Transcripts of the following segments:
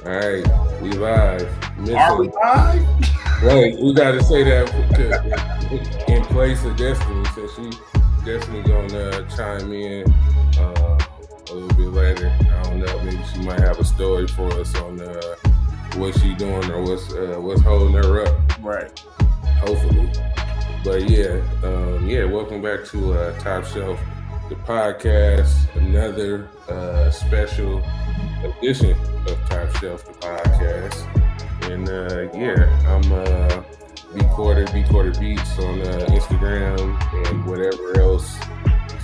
All right, we live. Are we Missing. live? Wait, we got to say that in place of Destiny, so Destiny gonna chime in a little bit later. I don't know. Maybe she might have a story for us on what she doing or what's holding her up. Right. Hopefully, but yeah. Welcome back to Top Shelf, the podcast. Another special edition of Top Shelf, the podcast. And I'm B Quarter Beats on Instagram and whatever else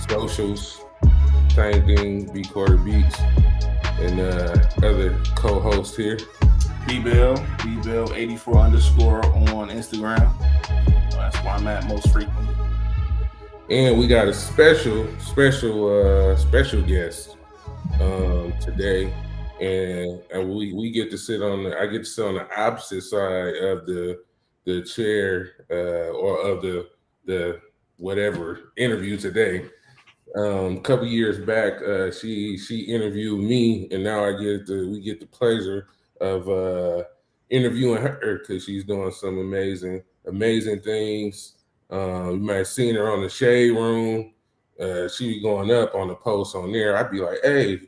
socials. Same thing, B Quarter Beats and other co-host here. B Bill 84 underscore on Instagram. That's where I'm at most frequently. And we got a special guest today. And we get to sit on I get to sit on the opposite side of the chair or of the whatever interview today. Couple years back, she interviewed me, and now we get the pleasure of interviewing her because she's doing some amazing things. You might have seen her on the Shade Room. She be going up on the post on there. I'd be like, hey,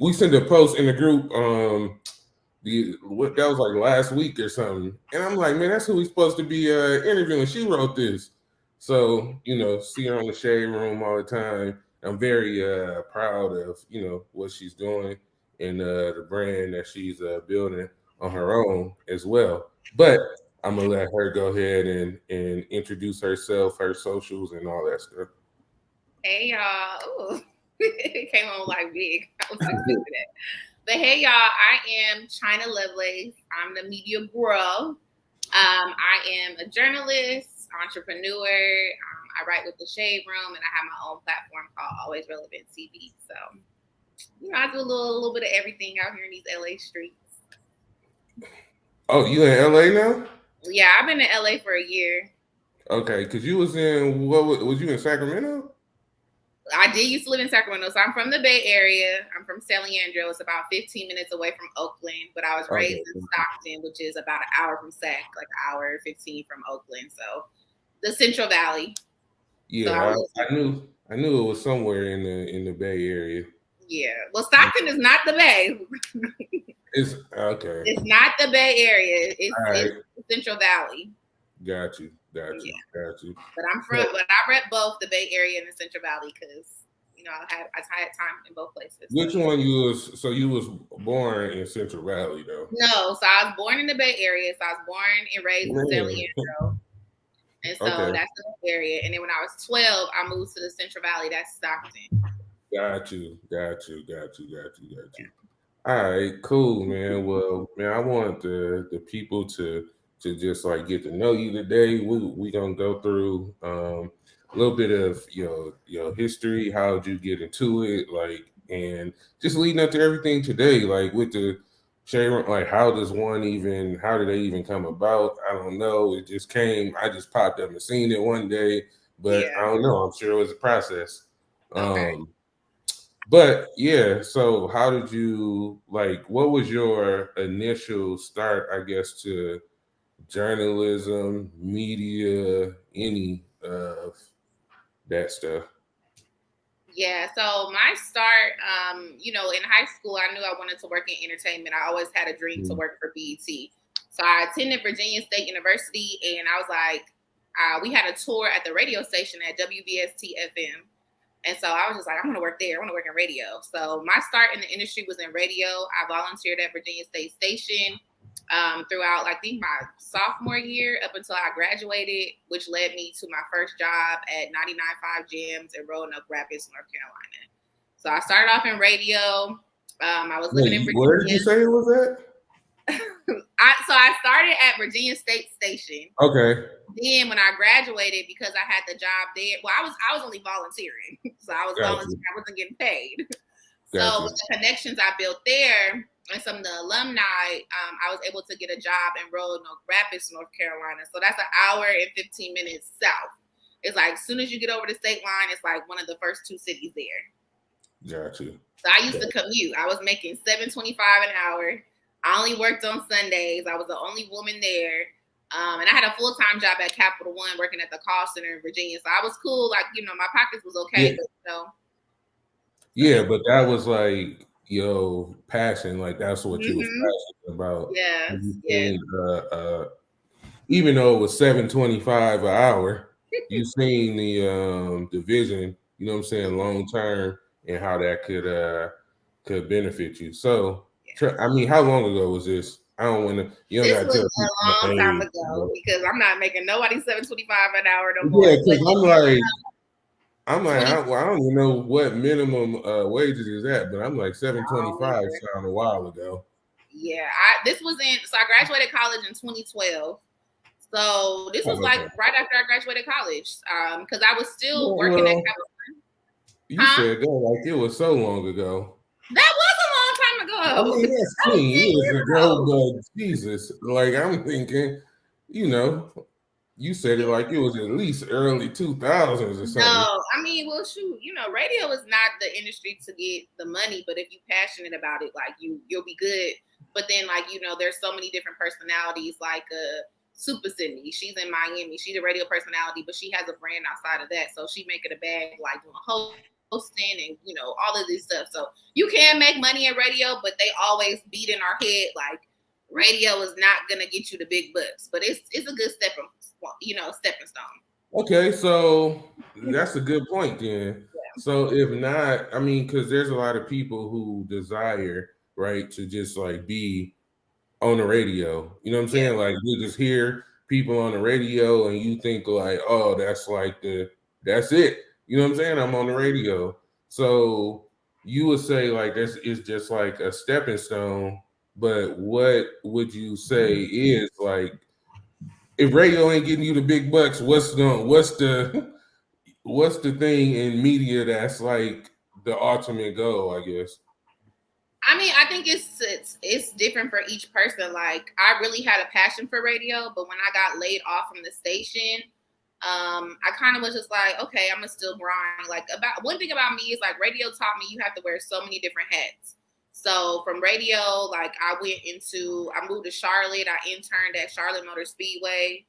we sent a post in the group. That was like last week or something, and I'm like, man, that's who we supposed to be interviewing. She wrote this, so see her on the Shade Room all the time. I'm very proud of what she's doing and the brand that she's building on her own as well. But I'm gonna let her go ahead and introduce herself, her socials, and all that stuff. Hey y'all. Ooh. It came on like big. I was expecting that. But hey y'all, I am China Lovelace. I'm the media bro. I am a journalist, entrepreneur. I write with the Shade Room, and I have my own platform called Always Relevant TV. So, I do a little bit of everything out here in these LA streets. Oh, you in LA now? Yeah, I've been in LA for a year. Okay, because you was in was you in Sacramento? I did used to live in Sacramento, so I'm from the Bay Area. I'm from San Leandro. It's about 15 minutes away from Oakland, but I was raised in Stockton, which is about an hour from Sac, like an hour 15 from Oakland. So the Central Valley. Yeah, so I knew it was somewhere in the Bay Area. Yeah, well, Stockton is not the Bay. It's okay. It's not the Bay Area. It's the Central Valley. Got you. But I rep both the Bay Area and the Central Valley because I had time in both places. Which one you was? So you was born in Central Valley though? No, so I was born in the Bay Area. So I was born and raised in San Leandro, and so that's the Bay area. And then when I was 12, I moved to the Central Valley. That's Stockton. Got you. All right, cool, man. Well, man, I want the people to just like get to know you today. We gonna go through a little bit of your history. How did you get into it? Like, and just leading up to everything today, like with the Sharon, like how did they even come about? I don't know. It just came. I just popped up and seen it one day, but I don't know. I'm sure it was a process. Okay. But yeah, so how did you what was your initial start, I guess, to journalism, media, any of that stuff? Yeah, so my start, in high school, I knew I wanted to work in entertainment. I always had a dream to work for BET. So I attended Virginia State University, and I was like, we had a tour at the radio station at WBST FM. And so I was just like, I want to work there. I want to work in radio. So my start in the industry was in radio. I volunteered at Virginia State Station throughout, I think, my sophomore year up until I graduated, which led me to my first job at 99.5 Jams in Roanoke Rapids, North Carolina. So I started off in radio. I was living in Virginia. Where did you say it was at? So I started at Virginia State Station. Okay. Then when I graduated, because I had the job there, well, I was only volunteering, so I was volunteering. I wasn't getting paid. So with the connections I built there and some of the alumni, I was able to get a job in Roanoke Rapids, North Carolina. So that's an hour and 15 minutes south. It's like as soon as you get over the state line, it's like one of the first two cities there. Got you. So I used to commute. I was making $7.25 an hour. I only worked on Sundays. I was the only woman there. And I had a full-time job at Capital One working at the call center in Virginia. So I was cool. Like, my pockets was okay, Yeah, but yeah, but that was like your passion. Like that's what you was mm-hmm. passionate about. Yes, You yes. seen, even though it was $7.25 an hour, you seen the vision. You know what I'm saying, long term, and how that could benefit you. So, I mean, how long ago was this? I don't want to. You don't This got to was tell people a my long time age. ago because I'm not making nobody $7.25 an hour no more. Yeah, But because I'm like, 20 I don't even know what minimum wages is at, but I'm like 7.25 sound a while ago. Yeah, so I graduated college in 2012. So this was like Okay. right after I graduated college, because I was still working at Well, Capital. you Huh? said that like it was so long ago. That was a long time I ago. mean, that's That was 10 10 years years ago, ago. but Jesus, like I'm thinking, you know, you said it like it was at least early 2000s or something. No, I mean, well, shoot, radio is not the industry to get the money, but if you're passionate about it, like you'll be good. But then, like there's so many different personalities. Like Super Sydney, she's in Miami. She's a radio personality, but she has a brand outside of that, so she make it a bag, like doing hosting and all of this stuff. So you can make money at radio, but they always beat in our head like radio is not gonna get you the big bucks, but it's a good stepping stone. Okay, so that's a good point then. So if not, I mean, because there's a lot of people who desire, right, to just like be on the radio. You know what I'm Yeah. saying? Like you just hear people on the radio and you think like, oh, that's it. You know what I'm saying? I'm on the radio. So you would say like this is just like a stepping stone, but what would you say is like if radio ain't getting you the big bucks, what's the thing in media that's like the ultimate goal, I guess? I mean, I think it's different for each person. Like, I really had a passion for radio, but when I got laid off from the station, I kind of was just like, okay, I'm gonna still grind. Like, about one thing about me is like radio taught me you have to wear so many different hats. So from radio, like I moved to Charlotte. I interned at Charlotte Motor Speedway.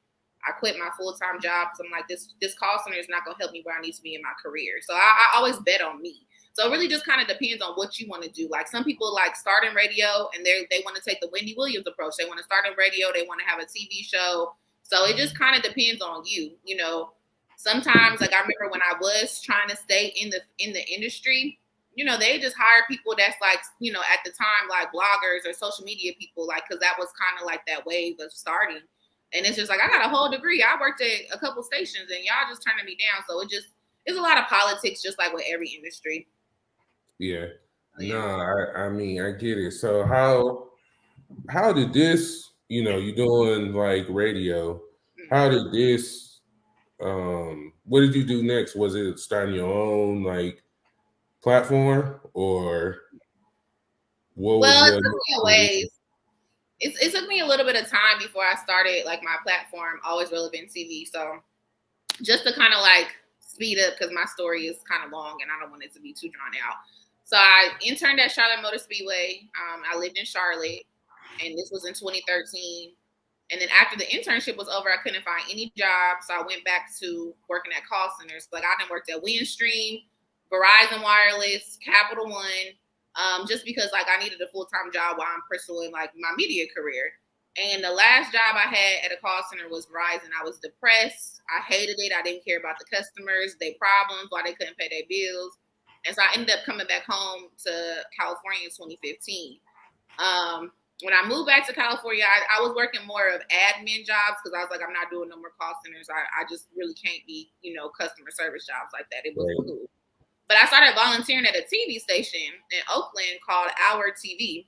I quit my full time job because I'm like this call center is not gonna help me where I need to be in my career. So I always bet on me. So it really just kind of depends on what you want to do. Like some people like start in radio and they want to take the Wendy Williams approach. They want to start in radio. They want to have a TV show. So it just kind of depends on you. Sometimes like I remember when I was trying to stay in the industry, they just hire people that's like, at the time, like bloggers or social media people, like, cause that was kind of like that wave of starting. And it's just like, I got a whole degree. I worked at a couple stations and y'all just turning me down. So it's a lot of politics, just like with every industry. Yeah. Yeah. No, I mean I get it. So how did this, you're doing like radio, how did this what did you do next? Was it starting your own like platform or what was Well, it your took next me a transition? ways. It took me a little bit of time before I started like my platform, Always Relevant TV. So just to kind of like speed up because my story is kind of long and I don't want it to be too drawn out. So I interned at Charlotte Motor Speedway. I lived in Charlotte, and this was in 2013. And then after the internship was over, I couldn't find any job, so I went back to working at call centers. Like I done worked at Windstream, Verizon Wireless, Capital One, just because like I needed a full-time job while I'm pursuing like my media career. And the last job I had at a call center was Verizon. I was depressed. I hated it. I didn't care about the customers, their problems, why they couldn't pay their bills. And so I ended up coming back home to California in 2015. When I moved back to California, I was working more of admin jobs because I was like, I'm not doing no more call centers. I just really can't be, customer service jobs like that. It wasn't Right. cool. But I started volunteering at a TV station in Oakland called Our TV.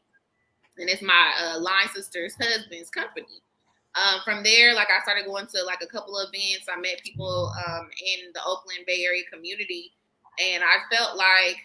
And it's my line sister's husband's company. From there, like I started going to like a couple of events. I met people in the Oakland Bay Area community. And I felt like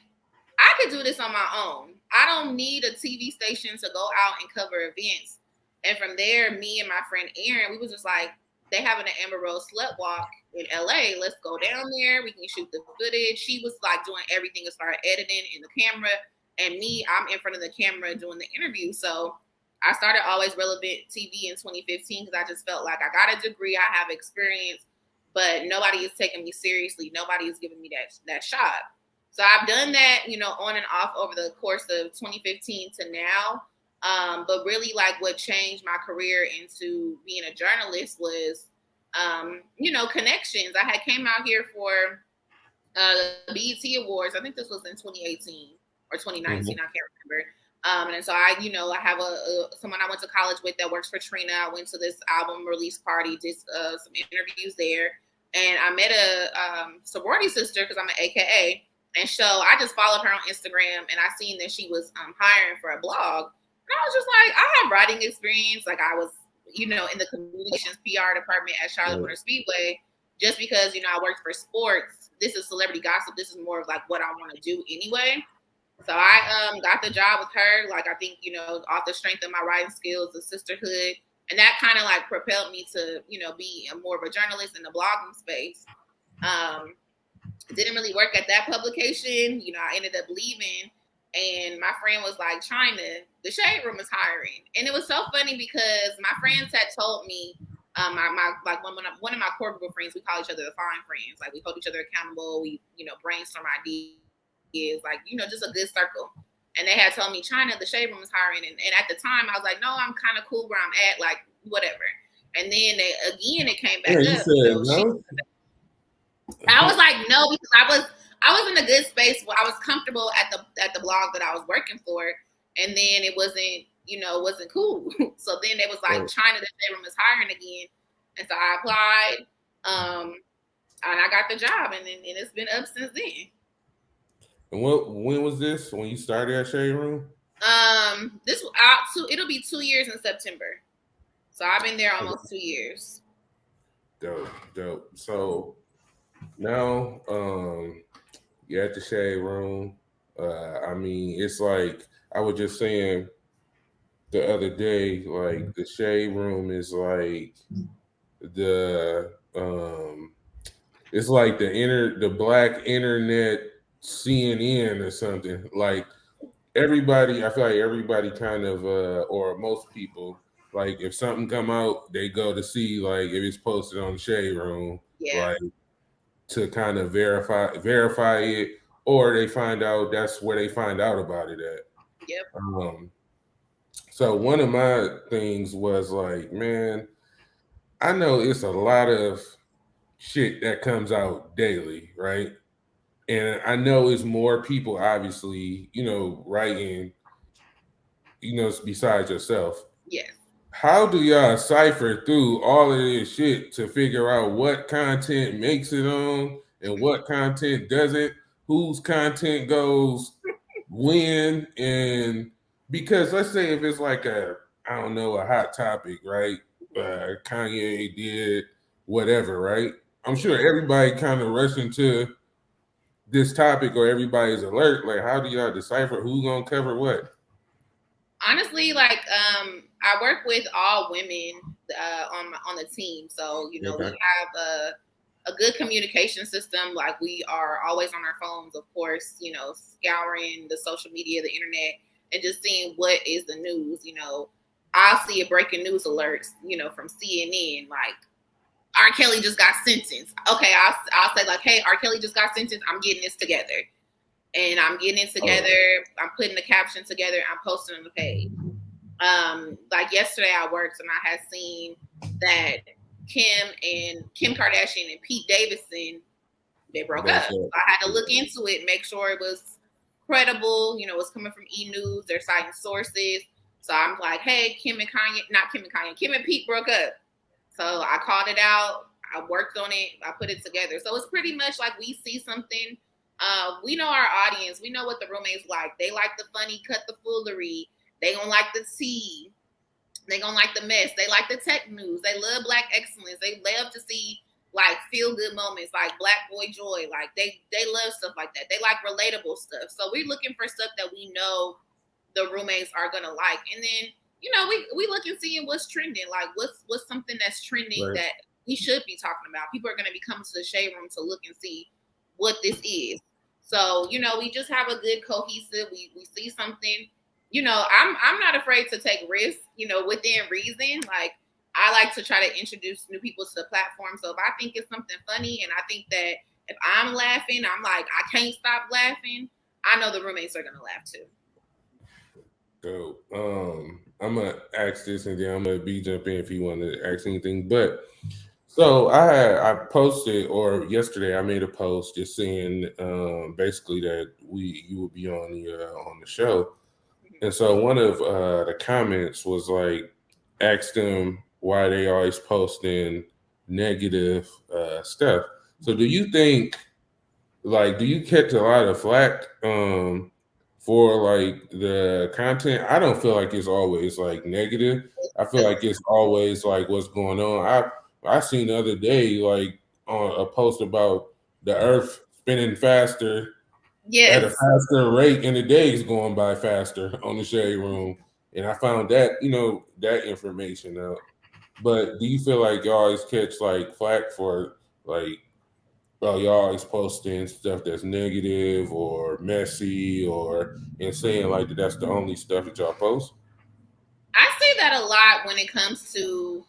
I could do this on my own. I don't need a TV station to go out and cover events. And from there, me and my friend Aaron, we was just like, they having an Amber Rose slut walk in LA. Let's go down there. We can shoot the footage. She was like doing everything as far as editing in the camera. And me, I'm in front of the camera doing the interview. So I started Always Relevant TV in 2015 because I just felt like I got a degree, I have experience, but nobody is taking me seriously. Nobody is giving me that shot. So I've done that, on and off over the course of 2015 to now. But really, like, what changed my career into being a journalist was, connections. I had came out here for the BET Awards. I think this was in 2018 or 2019. I can't remember. And so I have someone I went to college with that works for Trina. I went to this album release party, did some interviews there, and I met a sorority sister because I'm an AKA. And so I just followed her on Instagram, and I seen that she was hiring for a blog. And I was just like, I have writing experience. Like, I was, in the communications PR department at Charlotte Motor Speedway. Just because, I worked for sports, this is celebrity gossip. This is more of like what I want to do anyway. So I got the job with her. Like, I think, off the strength of my writing skills, the sisterhood, and that kind of like propelled me to, be more of a journalist in the blogging space. It didn't really work at that publication. I ended up leaving, and my friend was like, China, the Shade Room is hiring. And it was so funny because my friends had told me, one of my core group of friends, we call each other the fine friends. Like, we hold each other accountable. We, brainstorm ideas, like, just a good circle. And they had told me, China, the Shade Room is hiring. And at the time, I was like, no, I'm kind of cool where I'm at, like, whatever. And then it came back up. No? I was like, no, because I was in a good space where I was comfortable at the blog that I was working for, and then it wasn't cool. So then it was like, China, the Shade Room is hiring again, and so I applied, and I got the job, and it's been up since then. And when was this? When you started at Shade Room? It'll be 2 years in September, so I've been there almost 2 years. Dope. So now, you're at the Shade Room. I mean, it's like I was just saying the other day, like the Shade Room is like the it's like the black internet CNN or something. Like everybody, I feel like everybody kind of or most people, like if something come out, they go to see like if it's posted on the Shade Room, like to kind of verify it, or they find out that's where they find out about it at. Yep. So one of my things was like, man, I know it's a lot of shit that comes out daily, right? And I know it's more people, obviously, writing, besides yourself. Yes. How do y'all cipher through all of this shit to figure out what content makes it on and what content doesn't? Whose content goes when? And because let's say if it's like a hot topic, right? Kanye did whatever, right? I'm sure everybody kind of rushing to this topic or everybody's alert. Like, how do y'all decipher who's gonna cover what? Honestly, like, I work with all women on the team, so we have a good communication system. Like, we are always on our phones, of course, scouring the social media, the internet, and just seeing what is the news. I'll see a breaking news alerts, from CNN, like R. Kelly just got sentenced. Okay, I'll say like, hey, R. Kelly just got sentenced. I'm getting this together. And I'm getting it together. I'm putting the caption together. I'm posting on the page. Like yesterday I worked and I had seen that Kim Kardashian and Pete Davidson, they broke up. So I had to look into it, make sure it was credible. It was coming from E! News. They're citing sources. So I'm like, hey, Kim and Pete broke up. So I called it out. I worked on it. I put it together. So it's pretty much like we see something. We know our audience. We know what the roommates like. They like the funny, cut the foolery. They gonna like the tea. They gonna like the mess. They like the tech news. They love Black excellence. They love to see like feel good moments, like Black boy joy. Like they love stuff like that. They like relatable stuff. So we're looking for stuff that we know the roommates are gonna like. And then we look and seeing what's trending. Like what's something that's trending that we should be talking about. People are gonna be coming to the Shade Room to look and see what this is. So, we just have a good cohesive, we see something, I'm not afraid to take risks, within reason. Like I like to try to introduce new people to the platform. So if I think it's something funny and I think that if I'm laughing, I'm like, I can't stop laughing, I know the roommates are gonna laugh too. So I'm gonna ask this, and then I'm gonna be jump in if you want to ask anything. But so I posted, or yesterday I made a post just saying basically that you will be on the show. And so one of the comments was like, ask them why they always posting negative stuff. So do you think, like, do you catch a lot of flack for like the content? I don't feel like it's always like negative. I feel like it's always like what's going on. I seen the other day like on a post about the Earth spinning faster at a Yes. faster rate and the days going by faster on the shade room. And I found that, that information out. But do you feel like y'all always catch like flack for like, oh, y'all always posting stuff that's negative or messy or and saying like that's the only stuff that y'all post? I say that a lot when it comes to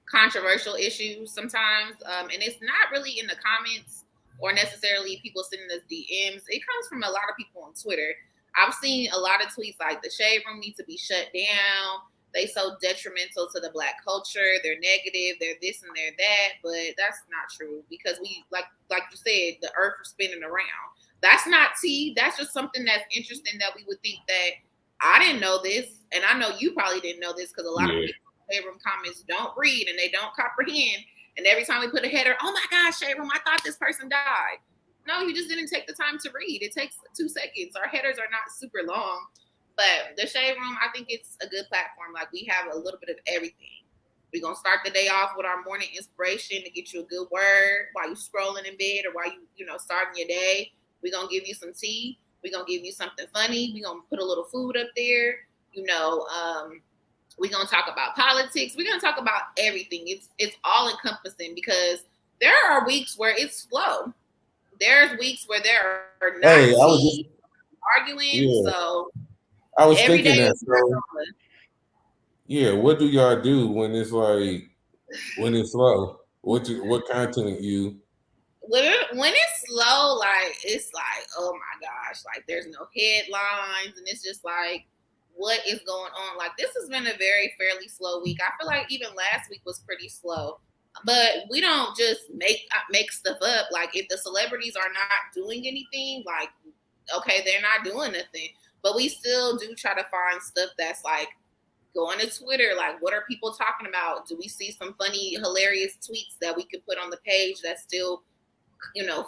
controversial issues sometimes. And it's not really in the comments or necessarily people sending us DMs. It comes from a lot of people on Twitter. I've seen a lot of tweets like the shade room needs to be shut down. They so detrimental to the black culture. They're negative. They're this and they're that. But that's not true because we like you said, the earth is spinning around. That's not tea. That's just something that's interesting that we would think that I didn't know this, and I know you probably didn't know this because a lot of Yeah. people Shade Room comments don't read and they don't comprehend. And every time we put a header, oh my gosh, Shade Room, I thought this person died. No, you just didn't take the time to read. It takes 2 seconds. Our headers are not super long. But the Shade Room, I think it's a good platform. Like we have a little bit of everything. We're gonna start the day off with our morning inspiration to get you a good word while you scrolling in bed or while starting your day. We're gonna give you some tea. We're gonna give you something funny. We're gonna put a little food up there. We're gonna talk about politics. We're gonna talk about everything. It's all encompassing because there are weeks where it's slow. There's weeks where there are Hey, not I was just tea arguing. yeah, So I was every day thinking that. is So drama. yeah, what do y'all do when it's slow? What content you? When it's slow, like it's like, oh my gosh, like there's no headlines, and it's just like, what is going on? Like this has been a very fairly slow week. I feel like even last week was pretty slow, but we don't just make stuff up. Like if the celebrities are not doing anything, like okay, they're not doing nothing, but we still do try to find stuff that's like going to Twitter. Like, what are people talking about? Do we see some funny, hilarious tweets that we could put on the page that's still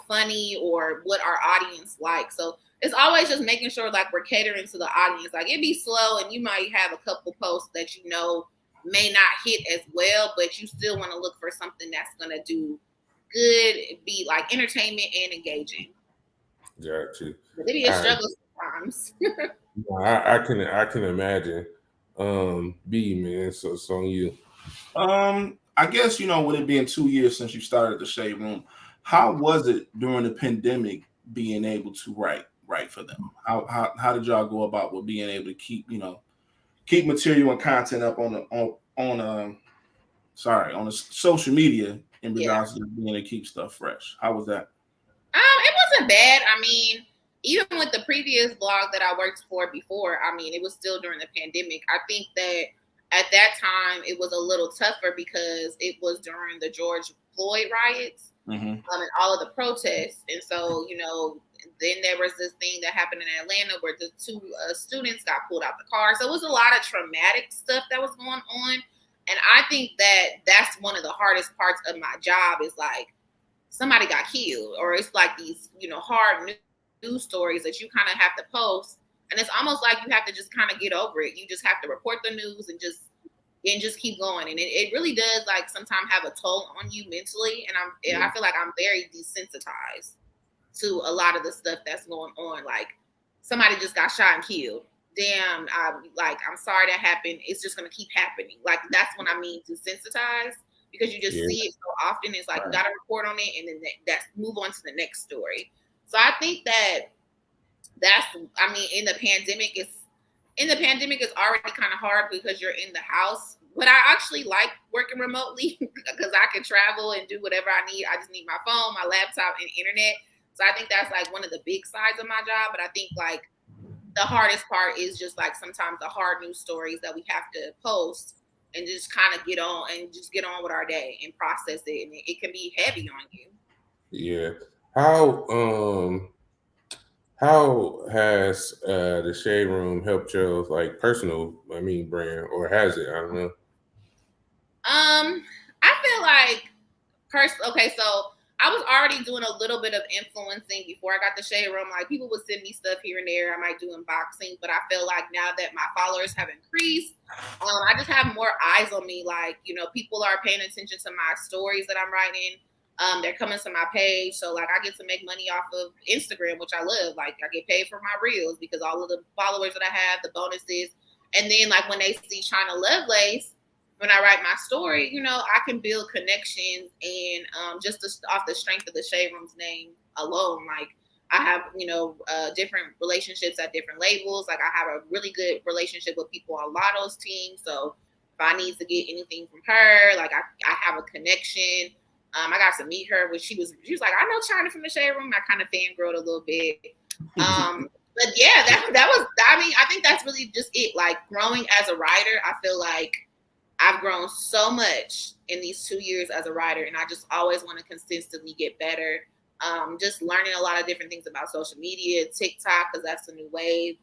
funny or what our audience likes. So it's always just making sure like we're catering to the audience. Like it'd be slow and you might have a couple posts that may not hit as well, but you still want to look for something that's gonna do good, be like entertainment and engaging. Got you. But it be a All right. struggle sometimes. I can imagine. B man, so it's on you. I guess with it being 2 years since you started the Shade Room, how was it during the pandemic being able to write for them? How did y'all go about with being able to keep material and content up on the social media in Yeah. regards to being able to keep stuff fresh? How was that? It wasn't bad. I mean, even with the previous blog that I worked for before, I mean, it was still during the pandemic. I think that at that time it was a little tougher because it was during the George Floyd riots and all of the protests. And so, then there was this thing that happened in Atlanta where the two students got pulled out the car. So it was a lot of traumatic stuff that was going on. And I think that that's one of the hardest parts of my job is like, somebody got killed, or it's like these, hard news stories that you kind of have to post, and it's almost like you have to just kind of get over it. You just have to report the news and just keep going, and it really does like sometimes have a toll on you mentally. And I feel like I'm very desensitized to a lot of the stuff that's going on. Like somebody just got shot and killed. Damn, I'm sorry that happened. It's just gonna keep happening. Like that's what I mean, desensitized. Because you just see it so often. It's like you got to report on it and then that's move on to the next story. So I think that's, I mean, in the pandemic, in the pandemic it's already kind of hard because you're in the house. But I actually like working remotely because I can travel and do whatever I need. I just need my phone, my laptop, and internet. So I think that's like one of the big sides of my job. But I think like the hardest part is just like sometimes the hard news stories that we have to post and just kind of get on with our day and process it. And it can be heavy on you. Yeah. How how has the shade room helped your like personal, I mean, brand, or has it? I don't know. I feel like okay, so I was already doing a little bit of influencing before I got the shade room. Like people would send me stuff here and there. I might do unboxing, but I feel like now that my followers have increased, I just have more eyes on me. Like, people are paying attention to my stories that I'm writing. They're coming to my page. So like I get to make money off of Instagram, which I love. Like I get paid for my reels because all of the followers that I have, the bonuses. And then like when they see China Lovelace, when I write my story, I can build connections and just off the strength of the Shade Room's name alone. Like I have, different relationships at different labels. Like I have a really good relationship with people on Lotto's team. So if I need to get anything from her, like I have a connection. I got to meet her when she was like, I know China from the Shade Room. I kind of fangirled a little bit. But yeah, that was, I mean, I think that's really just it. Like growing as a writer, I feel like I've grown so much in these 2 years as a writer, and I just always want to consistently get better. Just learning a lot of different things about social media, TikTok, because that's the new wave,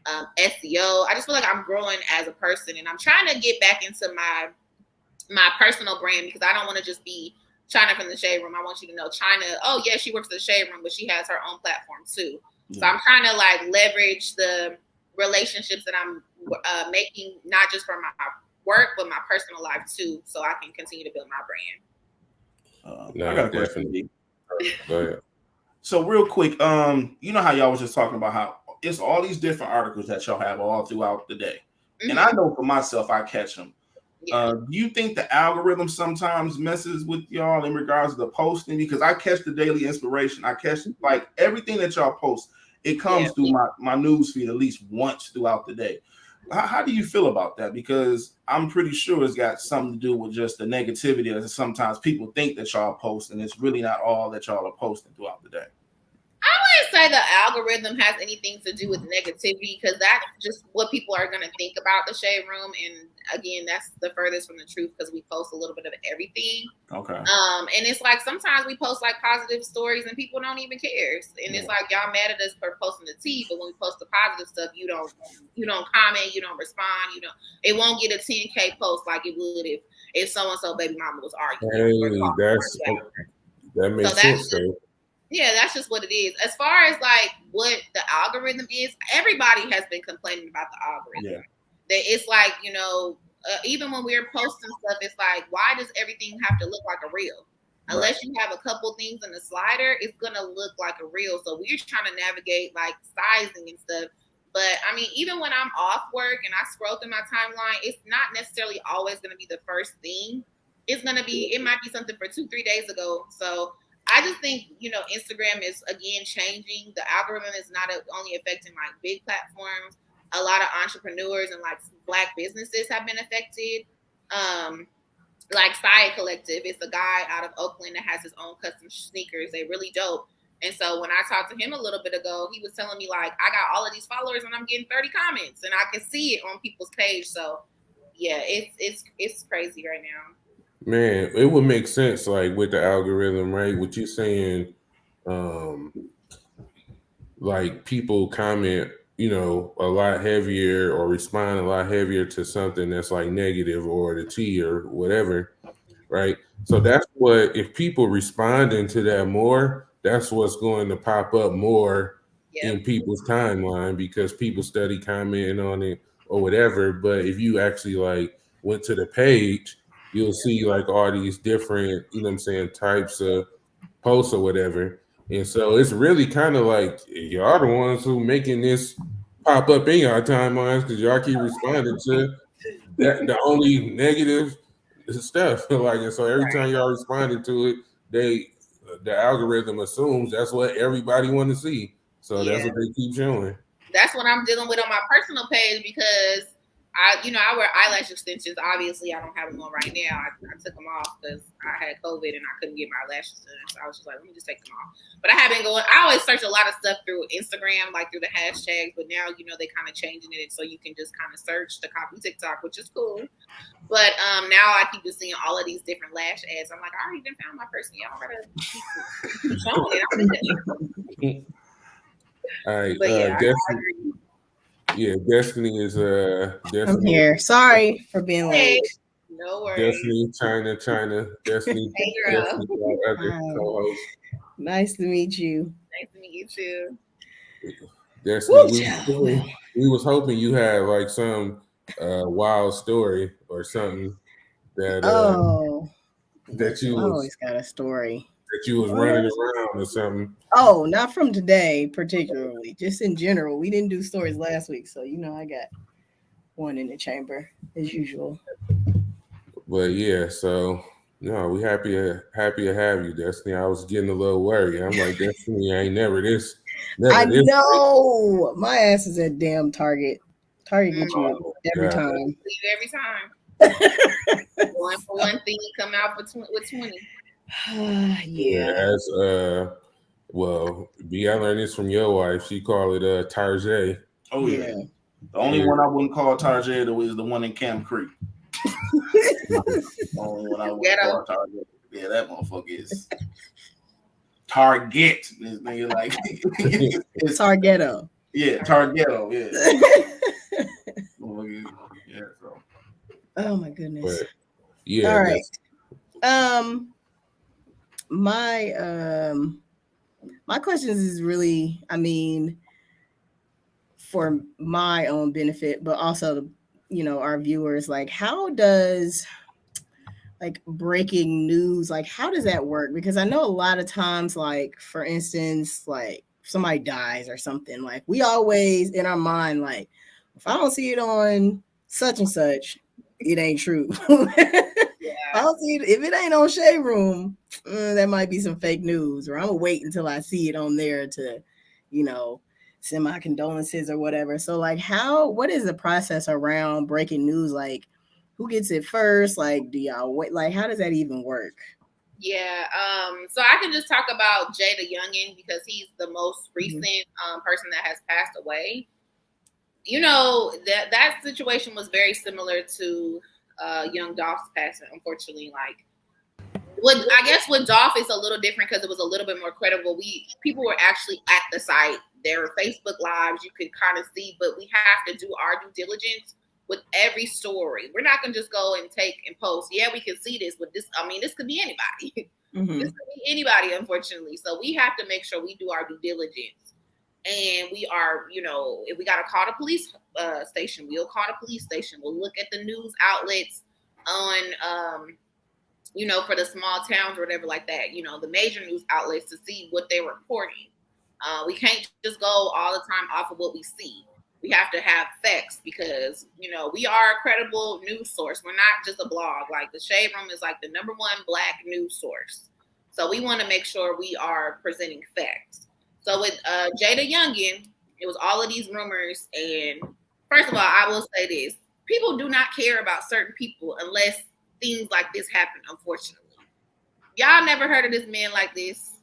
SEO. I just feel like I'm growing as a person, and I'm trying to get back into my personal brand because I don't want to just be China from the Shade Room. I want you to know China, oh yeah, she works at the Shade Room, but she has her own platform too. Yeah. So I'm trying to like leverage the relationships that I'm making, not just for my work, but my personal life too, so I can continue to build my brand. I got a question. Go ahead. So real quick, you know how y'all was just talking about how it's all these different articles that y'all have all throughout the day, and I know for myself, I catch them. Yeah. Do you think the algorithm sometimes messes with y'all in regards to the posting? Because I catch the daily inspiration, I catch like everything that y'all post. It comes through my news feed at least once throughout the day. How do you feel about that? Because I'm pretty sure it's got something to do with just the negativity that sometimes people think that y'all post, and it's really not all that y'all are posting throughout the day. I wouldn't say the algorithm has anything to do with negativity because that's just what people are going to think about the Shade Room. And again, that's the furthest from the truth because we post a little bit of everything. Okay. And it's like sometimes we post like positive stories and people don't even care. And it's like y'all mad at us for posting the tea, but when we post the positive stuff, you don't comment, you don't respond, it won't get a 10K post like it would if so and so baby mama was arguing. Hey, that makes sense though. Yeah, that's just what it is. As far as like what the algorithm is, everybody has been complaining about the algorithm. Yeah. That it's like, even when we're posting stuff, it's like, why does everything have to look like a reel? Unless you have a couple things in the slider, it's gonna look like a reel. So we're trying to navigate like sizing and stuff. But I mean, even when I'm off work and I scroll through my timeline, it's not necessarily always gonna be the first thing. It might be something for 2-3 days ago. So I just think, Instagram is, again, changing. The algorithm is not only affecting, like, big platforms. A lot of entrepreneurs and, like, Black businesses have been affected. Like, Saya Collective, it's a guy out of Oakland that has his own custom sneakers. They're really dope. And so when I talked to him a little bit ago, he was telling me, like, I got all of these followers and I'm getting 30 comments. And I can see it on people's page. So, yeah, it's crazy right now. Man, it would make sense, like with the algorithm, right? What you're saying, like people comment, a lot heavier or respond a lot heavier to something that's like negative or the T or whatever, right? So that's what, if people responding to that more, that's what's going to pop up more in people's timeline because people study commenting on it or whatever. But if you actually like went to the page, you'll see like all these different, types of posts or whatever. And so it's really kind of like y'all the ones who making this pop up in y'all timelines because y'all keep responding to that, the only negative stuff. Like, and so every time y'all responded to it, the algorithm assumes that's what everybody want to see. So that's what they keep showing. that's what I'm dealing with on my personal page because I wear eyelash extensions. Obviously, I don't have them on right now. I took them off because I had COVID and I couldn't get my lashes done. So I was just like, let me just take them off. But I have been going. I always search a lot of stuff through Instagram, like through the hashtags. But now, they kind of changing it so you can just kind of search to copy TikTok, which is cool. But now I keep just seeing all of these different lash ads. I'm like, I already found my person. Y'all gotta keep showing it. All right, But yeah, Destiny. Yeah, Destiny is Destiny. I'm here. Sorry for being late. No worries. Destiny, China, Destiny, Hey, girl. Destiny, our other co-host. Nice to meet you. Nice to meet you too. Destiny, we was hoping you had like some wild story or something that that you always got a story. That you was running around or something. Oh, not from today particularly, just in general. We didn't do stories last week, so I got one in the chamber as usual. But yeah, so we happy to have you, Destiny. I was getting a little worried. I'm like, Destiny ain't never this. I know my ass is at damn Target. Target gets you every time. Every time. One for one thing, come out with 20. Yeah. As well, I learned this from your wife. She called it Target. Oh yeah. The only one I wouldn't call Target is the one in Camp Creek. The only one I wouldn't call Target. Yeah, that motherfucker is Target. This nigga like it's Targetto. Yeah, Targetto. Yeah. Yeah. So. Oh my goodness. But, yeah. All right. My questions is really, for my own benefit, but also our viewers, like how does like breaking news, like how does that work? Because I know a lot of times, like for instance, like somebody dies or something, like we always in our mind, like if I don't see it on such and such, it ain't true. I'll see it, if it ain't on Shade Room, that might be some fake news, or I'm gonna wait until I see it on there to, send my condolences or whatever. So like what is the process around breaking news? Like who gets it first? Like do y'all wait? Like how does that even work? Yeah, so I can just talk about Jada Youngin because he's the most recent person that has passed away. That situation was very similar to young Dolph's passing, unfortunately. Like, I guess with Dolph it's a little different because it was a little bit more credible. People were actually at the site. There were Facebook Lives you could kind of see, but we have to do our due diligence with every story. We're not gonna just go and take and post. Yeah, we can see this, but this could be anybody. This could be anybody, unfortunately. So we have to make sure we do our due diligence. And we are, if we got to call the police station, we'll call the police station. We'll look at the news outlets on, for the small towns or whatever like that, the major news outlets to see what they're reporting. We can't just go all the time off of what we see. We have to have facts because, we are a credible news source. We're not just a blog. Like the Shade Room is like the #1 Black news source. So we want to make sure we are presenting facts. So with Jada Youngin, it was all of these rumors. And first of all, I will say this. People do not care about certain people unless things like this happen, unfortunately. Y'all never heard of this man like this.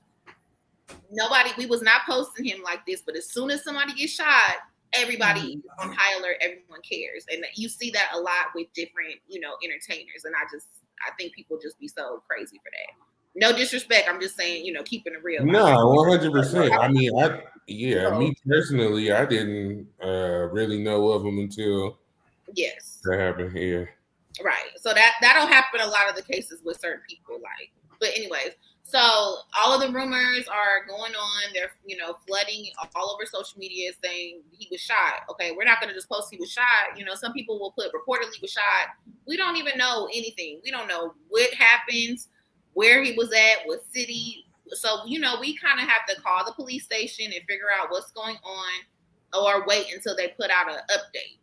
We was not posting him like this. But as soon as somebody gets shot, everybody is on high alert. Everyone cares. And you see that a lot with different, entertainers. And I think people just be so crazy for that. No disrespect. I'm just saying, keeping it real. No, 100%. I mean, me personally, I didn't really know of him until that happened here. Right. So that'll happen a lot of the cases with certain people. But anyways, so all of the rumors are going on. They're, flooding all over social media saying he was shot. Okay, we're not going to just post he was shot. Some people will put reportedly was shot. We don't even know anything. We don't know what happens, where he was at, what city. So, we kind of have to call the police station and figure out what's going on or wait until they put out an update.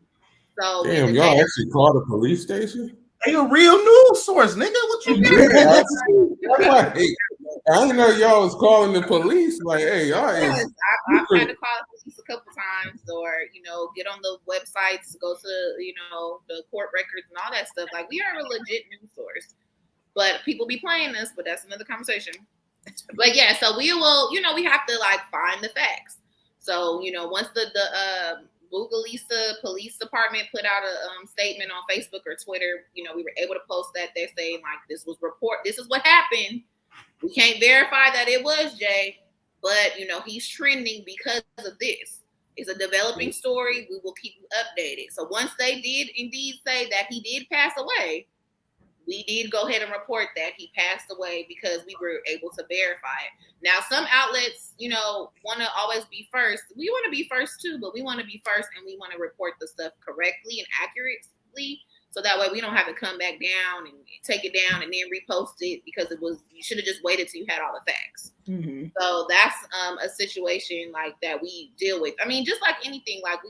So damn, y'all actually called the police station? They a real news source, nigga. What you doing? I didn't know y'all was calling the police. Like, hey, y'all. I've had to call the police a a couple times, or get on the websites, go to the court records and all that stuff. Like, we are a legit news source, but people be playing us. But that's another conversation. But yeah, so we will, we have to like find the facts. So once the Bugalisa Police Department put out a statement on Facebook or Twitter, we were able to post that. They're saying like, this is what happened. We can't verify that it was Jay, but he's trending because of this. It's a developing story. We will keep you updated. So once they did indeed say that he did pass away, we did go ahead and report that he passed away because we were able to verify it. Now, some outlets, want to always be first. We want to be first too, but we want to be first and we want to report the stuff correctly and accurately. So that way we don't have to come back down and take it down and then repost it because you should have just waited till you had all the facts. Mm-hmm. So that's a situation like that we deal with. I mean, just like anything, like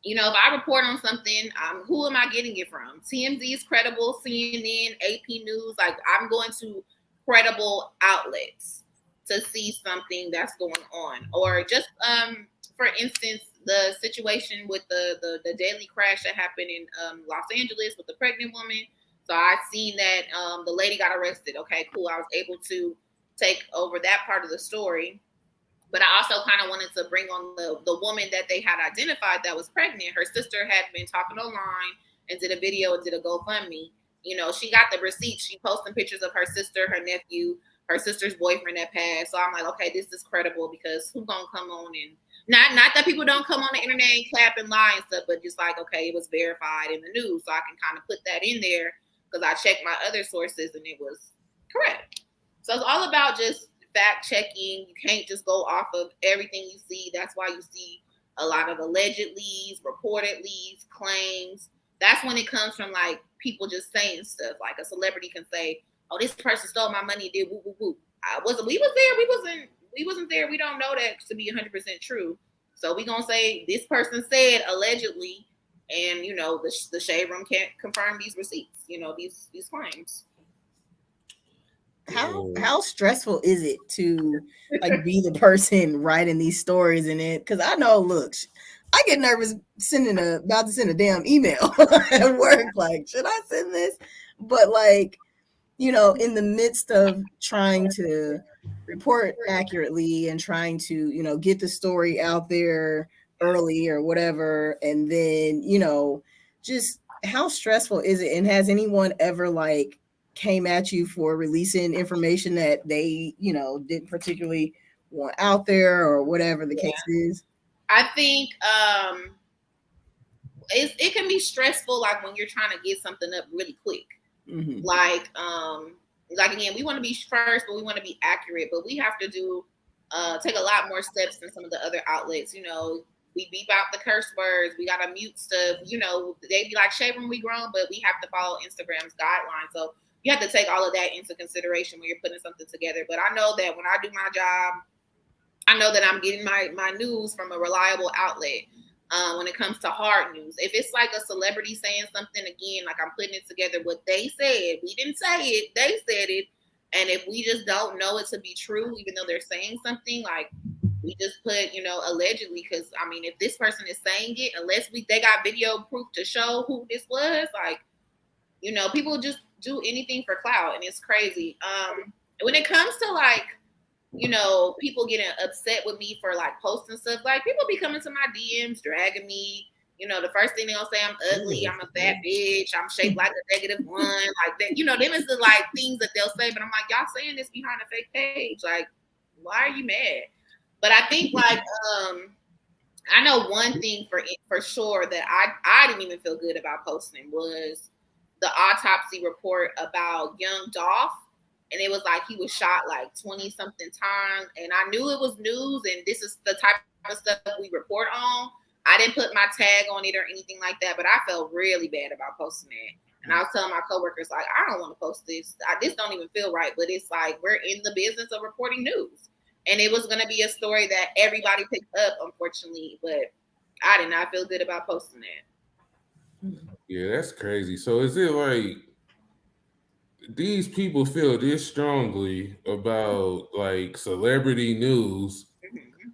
if I report on something, who am I getting it from? TMZ is credible, CNN, AP News. Like, I'm going to credible outlets to see something that's going on. Or just, for instance, the situation with the deadly crash that happened in Los Angeles with the pregnant woman. So I seen that the lady got arrested. Okay, cool. I was able to take over that part of the story. But I also kind of wanted to bring on the woman that they had identified that was pregnant. Her sister had been talking online and did a video and did a GoFundMe. She got the receipts. She posted pictures of her sister, her nephew, her sister's boyfriend that passed. So I'm like, okay, this is credible because who's gonna come on and not that people don't come on the internet and clap and lie and stuff, but just like, okay, it was verified in the news, so I can kind of put that in there because I checked my other sources and it was correct. So it's all about just fact checking. You can't just go off of everything you see. That's why you see a lot of alleged leads, reported leads, claims. That's when it comes from like people just saying stuff. Like a celebrity can say, "Oh, this person stole my money, did woo woo woo." We was there. We wasn't there. We don't know that to be 100% true. So we gonna say this person said allegedly, and the shade room can't confirm these receipts. These claims. How stressful is it to like be the person writing these stories in it? Because I know, look, I get nervous about to send a damn email at work. Like, should I send this? But like, in the midst of trying to report accurately and trying to, get the story out there early or whatever, and then, just how stressful is it? And has anyone ever like came at you for releasing information that they, didn't particularly want out there or whatever the case is? I think it can be stressful, like when you're trying to get something up really quick. Mm-hmm. Like again, we want to be first, but we want to be accurate. But we have to take a lot more steps than some of the other outlets. We beep out the curse words. We gotta mute stuff. They be like, "Shade room, we grown," but we have to follow Instagram's guidelines. So you have to take all of that into consideration when you're putting something together. But I know that when I do my job, I know that I'm getting my news from a reliable outlet. When it comes to hard news, if it's like a celebrity saying something, again, like I'm putting it together what they said. We didn't say it, they said it. And if we just don't know it to be true, even though they're saying something, like we just put, allegedly, because I mean, if this person is saying it, unless they got video proof to show who this was, like, people just do anything for clout, and it's crazy. When it comes to like, people getting upset with me for like posting stuff, like people be coming to my DMs, dragging me. The first thing they're gonna say, I'm ugly, I'm a fat bitch, I'm shaped like a -1, like that. Them is the like things that they'll say, but I'm like, y'all saying this behind a fake page. Like, why are you mad? But I think like I know one thing for sure that I didn't even feel good about posting was the autopsy report about young Dolph. And it was like he was shot like 20 something times. And I knew it was news and this is the type of stuff we report on. I didn't put my tag on it or anything like that, but I felt really bad about posting it. And I was telling my coworkers, like, I don't want to post this. This don't even feel right. But it's like we're in the business of reporting news. And it was going to be a story that everybody picked up, unfortunately. But I did not feel good about posting that. Yeah, that's crazy. So is it like these people feel this strongly about like celebrity news? Mm-hmm.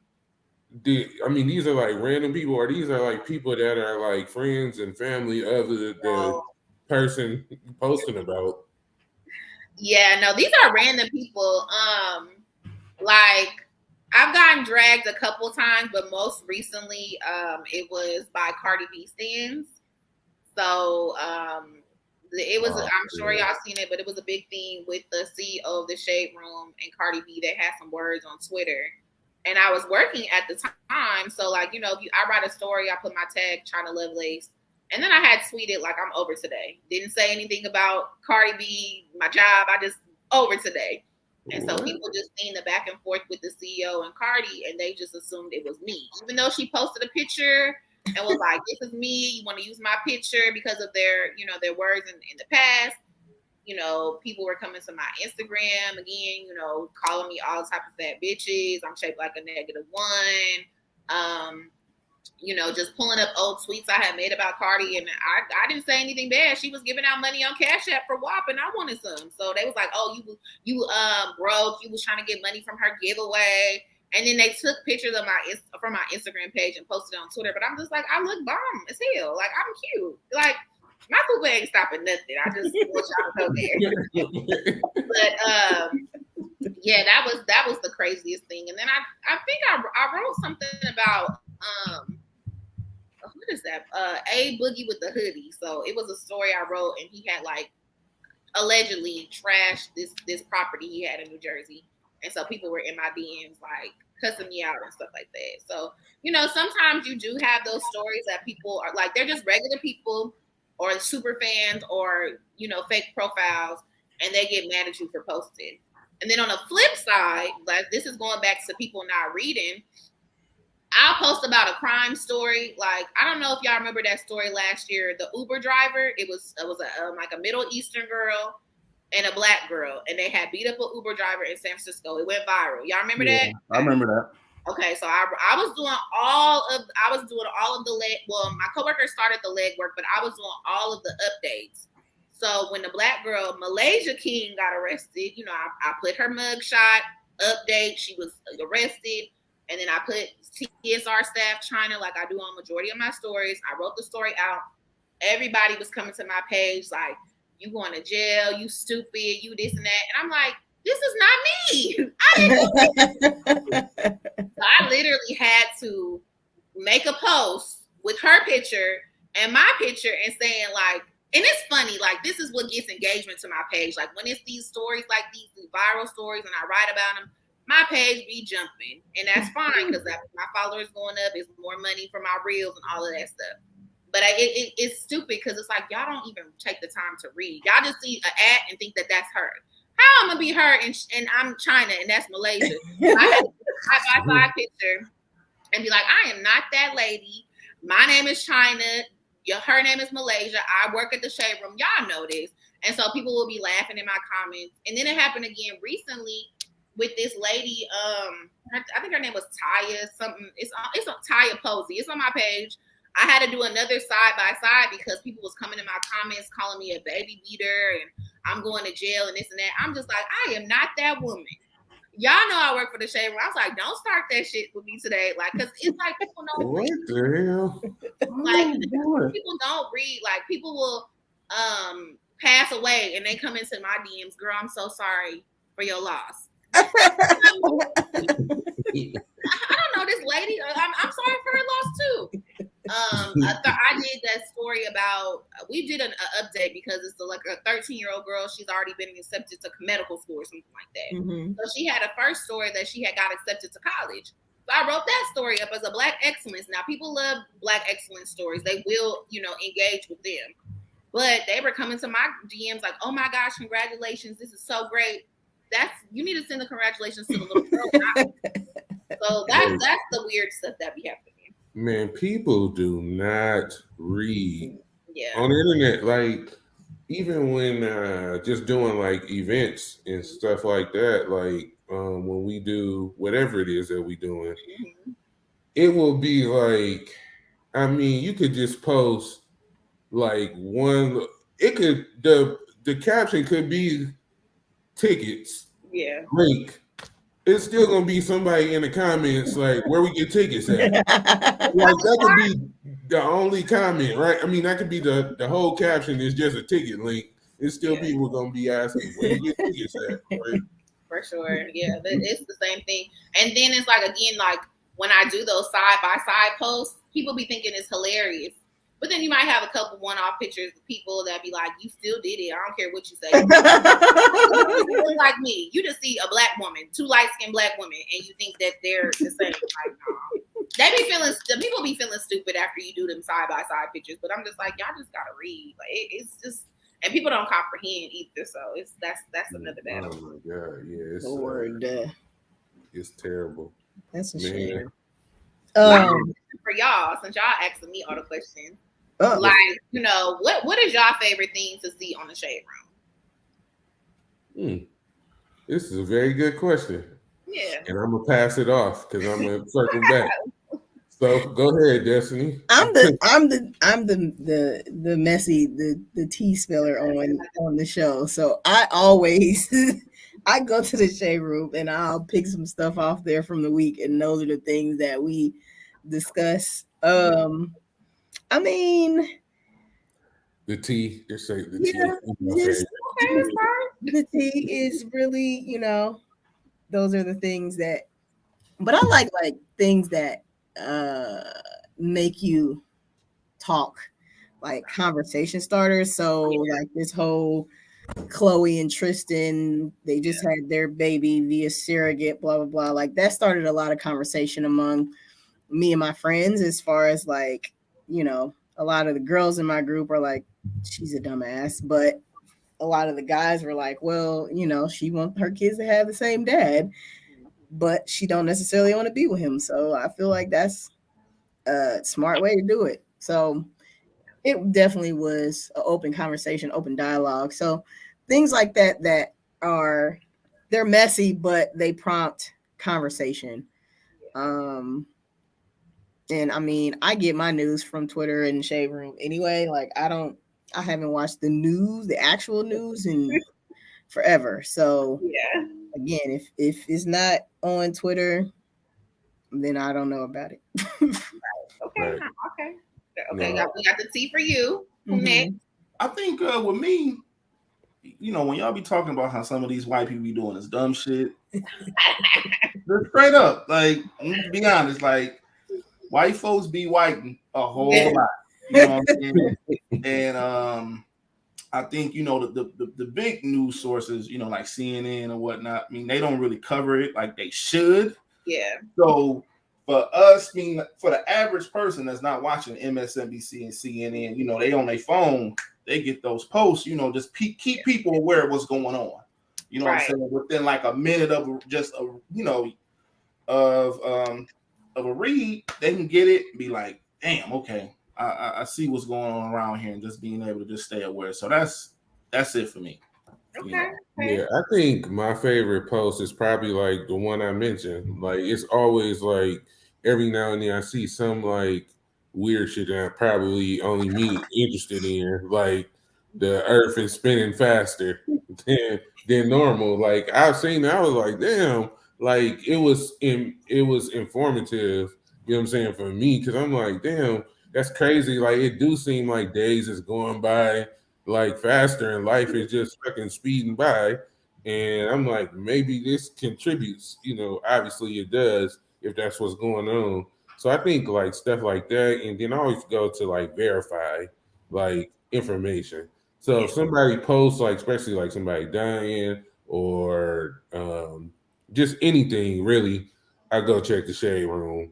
I mean, these are like random people, or these are like people that are like friends and family of the So, person posting about. yeah, no, these are random people. Like I've gotten dragged a couple times, but most recently, it was by Cardi B stands. So it was, Oh, I'm sure yeah. y'all seen it, but it was a big thing with the CEO of the Shade Room and Cardi B. They had some words on Twitter. And I was working at the time. So, like, you know, if I write a story, I put my tag, China Lovelace. And then I had tweeted, like, I'm over today. Didn't say anything about Cardi B, my job. I just, over today. And so What? people just seen the back and forth with the CEO and Cardi, and they just assumed it was me. Even though she posted a picture and was like, "This is me. You want to use my picture because of their, you know, their words in the past." You know, people were coming to my Instagram again, you know, calling me all type of fat bitches. I'm shaped like a -1. You know, just pulling up old tweets I had made about Cardi, and I didn't say anything bad. She was giving out money on Cash App for WAP, and I wanted some. So they was like, "Oh, you broke. You was trying to get money from her giveaway." And then they took pictures of from my Instagram page and posted it on Twitter. But I'm just like, I look bomb as hell. Like I'm cute. Like my poop ain't stopping nothing. I just want y'all to know there. But yeah, that was the craziest thing. And then I think I wrote something about what is that? A Boogie with the hoodie. So it was a story I wrote, and he had like allegedly trashed this property he had in New Jersey, and so people were in my DMs like cussing me out and stuff like that. So you know, sometimes you do have those stories that people are like they're just regular people or super fans or you know fake profiles, and they get mad at you for posting. And then on the flip side, like this is going back to people not reading. I'll post about a crime story. Like I don't know if y'all remember that story last year. The Uber driver. It was a like a Middle Eastern girl and a black girl, and they had beat up an Uber driver in San Francisco. It went viral. Y'all remember Yeah, that? I remember that. Okay, so I was doing all of the leg. Well, my coworker started the leg work, but I was doing all of the updates. So when the black girl Malaysia King got arrested, you know, I put her mugshot update. She was arrested. And then I put TSR staff China like I do on majority of my stories. I wrote the story out. Everybody was coming to my page like, you going to jail, you stupid, you this and that. And I'm like, this is not me. I didn't do this. So I literally had to make a post with her picture and my picture and saying like, and it's funny, like this is what gets engagement to my page. Like when it's these stories like these viral stories and I write about them, my page be jumping, and that's fine because my followers going up is more money for my reels and all of that stuff. But it's stupid because it's like y'all don't even take the time to read. Y'all just see an ad and think that that's her. How I'm gonna be her and I'm China and that's Malaysia? I had my picture and be like, I am not that lady. My name is China. Her name is Malaysia. I work at the Shade Room. Y'all know this. And so people will be laughing in my comments. And then it happened again recently with this lady. I think her name was Taya. Something. It's Taya Posey. It's on my page. I had to do another side by side because people was coming in my comments calling me a baby beater and I'm going to jail and this and that. I'm just like, I am not that woman. Y'all know I work for the Shade Room. I was like, don't start that shit with me today. Like, because it's like people don't What read. the hell? Like, people don't read. Like, people will pass away and they come into my DMs. Girl, I'm so sorry for your loss. I don't know this lady. I'm sorry for her loss too. I did that story about we did an update because it's like a 13-year-old girl. She's already been accepted to medical school or something like that. Mm-hmm. So she had a first story that she had got accepted to college. So I wrote that story up as a Black excellence. Now people love Black excellence stories. They will, you know, engage with them. But they were coming to my DMs like, "Oh my gosh, congratulations! This is so great." You need to send the congratulations to the little girl. So that's the weird stuff that be happening. Man, people do not read on the internet. Like even when just doing like events and stuff like that, like when we do whatever it is that we doing, it will be like, I mean, you could just post like one. It could the caption could be tickets. Yeah. Link. it's still gonna be somebody in the comments like where we get tickets at. Like that could be the only comment, right? I mean, that could be the whole caption is just a ticket link. It's still Yeah, people gonna be asking where you get tickets at. Right? for sure. Yeah, it's the same thing. And then it's like again, like when I do those side by side posts, people be thinking it's hilarious. But then you might have a couple one off pictures of people that be like, "You still did it. I don't care what you say." Like me, you just see a black woman, two light skinned black women, and you think that they're the same. Like, no. They be feeling. The people be feeling stupid after you do them side by side pictures. But I'm just like, y'all just gotta read. Like it's just, and people don't comprehend either. So that's another Oh battle. my god, yeah, Lord, it's terrible, that's a man. shame. For y'all, since y'all asking me all the questions, Oh. like what is y'all favorite thing to see on the Shade Room? This is a very good question. Yeah, And I'm gonna pass it off because I'm gonna circle back. So go ahead, Destiny. I'm the messy the tea spiller on the show. So I always I go to the shade room and I'll pick some stuff off there from the week, and those are the things that we discuss. I mean, The tea, just say the tea. yeah, just okay, that's fine. the tea is really, those are the things that, but I like things that make you talk, like conversation starters. So like this whole Chloe and Tristan, they just had their baby via surrogate, blah blah blah. Like that started a lot of conversation among me and my friends, as far as like, a lot of the girls in my group are like, she's a dumbass, but a lot of the guys were like, well, she wants her kids to have the same dad, but she don't necessarily want to be with him. So I feel like that's a smart way to do it. So it definitely was an open conversation, open dialogue. So things like that are, they're messy, but they prompt conversation. And I mean, I get my news from Twitter and Shade Room anyway. Like I haven't watched the news, the actual news, in forever. So Yeah. again, if it's not on Twitter, then I don't know about it. Okay. Right. Okay. No. We got the tea for you. Who next? I think with me, when y'all be talking about how some of these white people be doing this dumb shit, they're straight up. Like, to be honest, like white folks be whiting a whole lot. You know what I'm saying? And I think the big news sources, like CNN or whatnot. I mean, they don't really cover it like they should. Yeah. So for us, for the average person that's not watching MSNBC and CNN, they on their phone, they get those posts. Just keep people aware of what's going on. You know what I'm saying? Within like a minute of just of a read, they can get it and be like, damn, okay, I see what's going on around here, and just being able to just stay aware. So that's it for me. Okay. Yeah, I think my favorite post is probably like the one I mentioned. Like it's always like every now and then I see some like weird shit that I probably only me interested in. Like the earth is spinning faster than normal. Like I've seen that, I was like, damn, like it was informative, you know what I'm saying, for me, because I'm like, damn, that's crazy. Like it do seem like days is going by like faster and life is just fucking speeding by. And I'm like, maybe this contributes, obviously it does if that's what's going on. So I think like stuff like that. And then I always go to like verify like information. So if somebody posts like, especially like somebody dying or just anything really, I go check the shade room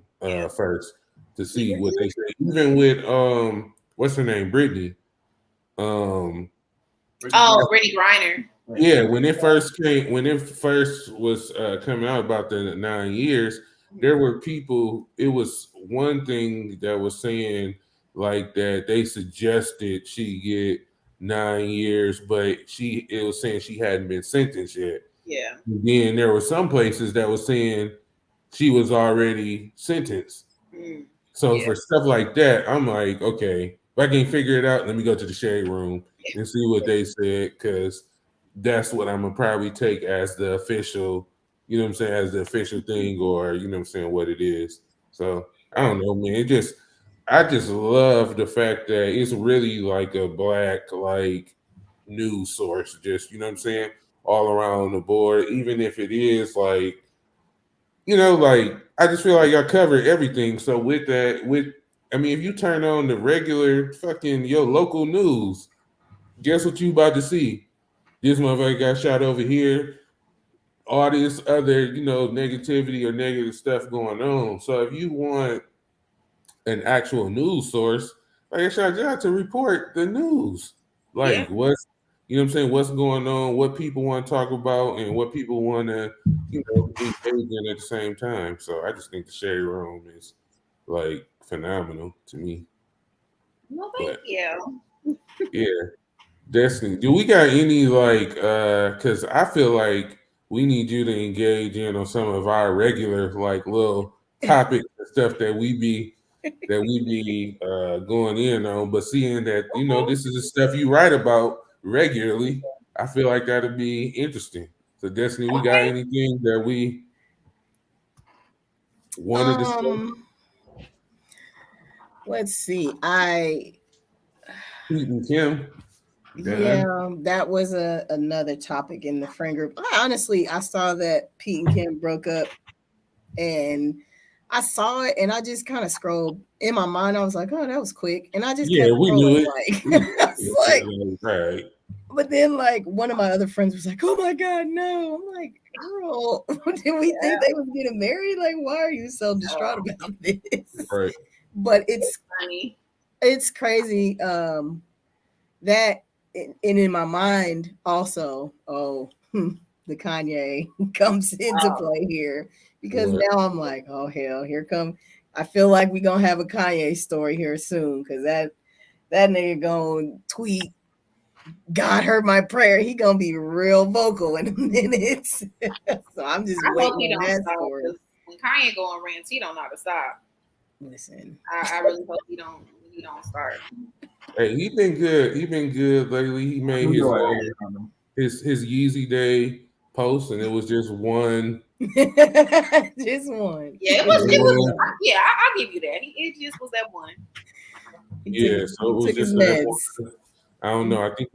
first to see what they say. Even with what's her name, Brittany. Brittany Griner. Yeah, when it first was coming out about the 9 years, there were people. It was one thing that was saying like that they suggested she get 9 years, but it was saying she hadn't been sentenced yet. Yeah. And then there were some places that was saying she was already sentenced. So for stuff like that, I'm like, okay, if I can figure it out, let me go to the shade room and see what they said, because that's what I'm gonna probably take as the official, you know what I'm saying, as the official thing, or you know what I'm saying, what it is. So I don't know, man. I just love the fact that it's really like a black like news source, just you know what I'm saying, all around the board, even if it is like, like I just feel like I covered everything. So with that, I mean, if you turn on the regular fucking your local news, guess what you about to see? This motherfucker got shot over here. All this other, negativity or negative stuff going on. So if you want an actual news source, like it's your job to report the news. Yeah. Like what's you know what I'm saying, what's going on, what people want to talk about, and what people want to, engage in at the same time. So I just think the shade room is like phenomenal to me. Well, thank But you. yeah, Destiny, do we got any like because I feel like we need you to engage in on some of our regular like little topics and stuff that we be going in on, but seeing that this is the stuff you write about regularly, I feel like that'd be interesting. So Destiny, we got Okay. anything that we want to discuss? Um, let's see. Pete and Kim, Yeah, done. that was another topic in the friend group. I saw that Pete and Kim broke up, and I saw it, and I just kind of scrolled in my mind. I was like, "Oh, that was quick," and I just Yeah, kept we scrolling. knew it. Like, We I was like, knew it. Right. but then like one of my other friends was like, "Oh my god, no!" I'm like, "Girl, did we think they was getting married? Like, why are you so distraught about this?" Right. But It's funny. it's crazy. That and in my mind also, the Kanye comes into Oh, play here because What? now I'm like, oh hell, here come. I feel like we gonna have a Kanye story here soon because that nigga gonna tweet, God heard my prayer. He gonna be real vocal in a minute. So I'm just I hope waiting he on don't that stop story. because when Kanye go on rants, he don't know how to stop. Listen, I really hope he don't start. Hey, he been good. He been good lately. He made Who his your ass on them? his Yeezy Day post, and it was just one. just one. Yeah, it was. It was. Yeah, I'll give you that. It just was that one. Yeah, so it He was took his just that meds. one. I don't know. I think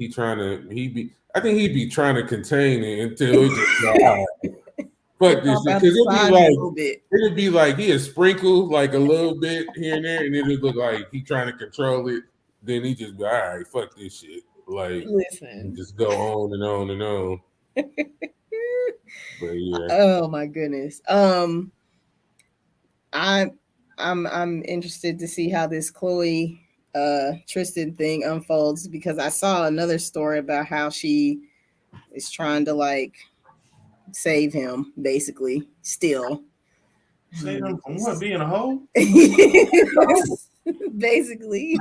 I think he'd be trying to contain it until it just got all right. Fuck this, Pop out because the sides a little bit. it'd be like he'd sprinkle like a little bit here and there, and it'd look like he trying to control it. Then he just be all right, fuck this shit. Like and Listen. just go on and on and on. But yeah. Oh my goodness. I I'm interested to see how this Chloe Tristan thing unfolds because I saw another story about how she is trying to like save him basically still. Save them from what? Being a hoe? Basically.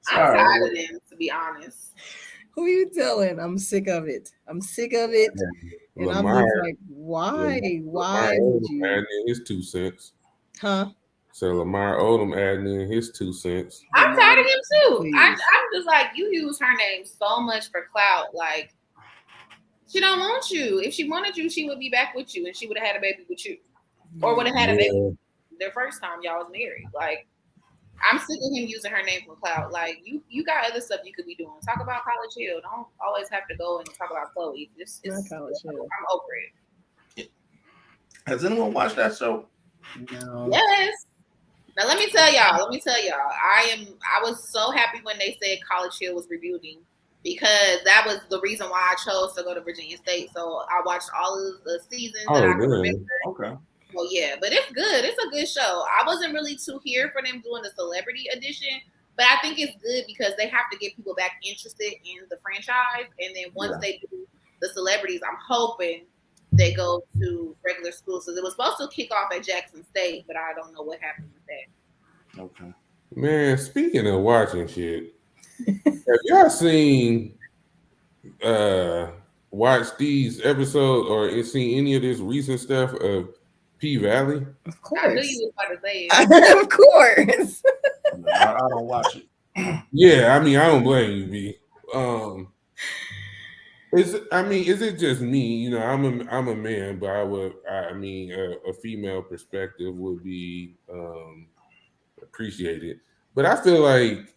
I'm tired of them, to be honest. Who you telling? I'm sick of it. I'm sick of it. And I'm Lamar, just like, why? Lamar Why would Odom you? adding in his 2 cents. Huh? So Lamar Odom adding in his 2 cents. I'm tired of him too. Please. I'm just like, you use her name so much for clout. Like, she don't want you. If she wanted you, she would be back with you, and she would have had a baby with you, or would have had a baby their first time y'all was married. Like, I'm sick of him using her name for clout. Like, you got other stuff you could be doing. Talk about College Hill. Don't always have to go and talk about Chloe. It's College Hill. I'm over it. Has anyone watched that show? No. Yes. Now let me tell y'all. I was so happy when they said College Hill was rebuilding because that was the reason why I chose to go to Virginia State. So I watched all of the seasons that I can remember. Okay. Well, yeah, but it's good. It's a good show. I wasn't really too here for them doing the celebrity edition, but I think it's good because they have to get people back interested in the franchise. And then once they do the celebrities, I'm hoping they go to regular schools. So it was supposed to kick off at Jackson State, but I don't know what happened with that. Okay. Man, speaking of watching shit, have y'all seen watch these episodes or seen any of this recent stuff of P Valley? Of course. I knew you was about to say it. Of course. I don't watch it. Yeah, I mean I don't blame you, B. is it just me? I'm a man, but a female perspective would be appreciated. But I feel like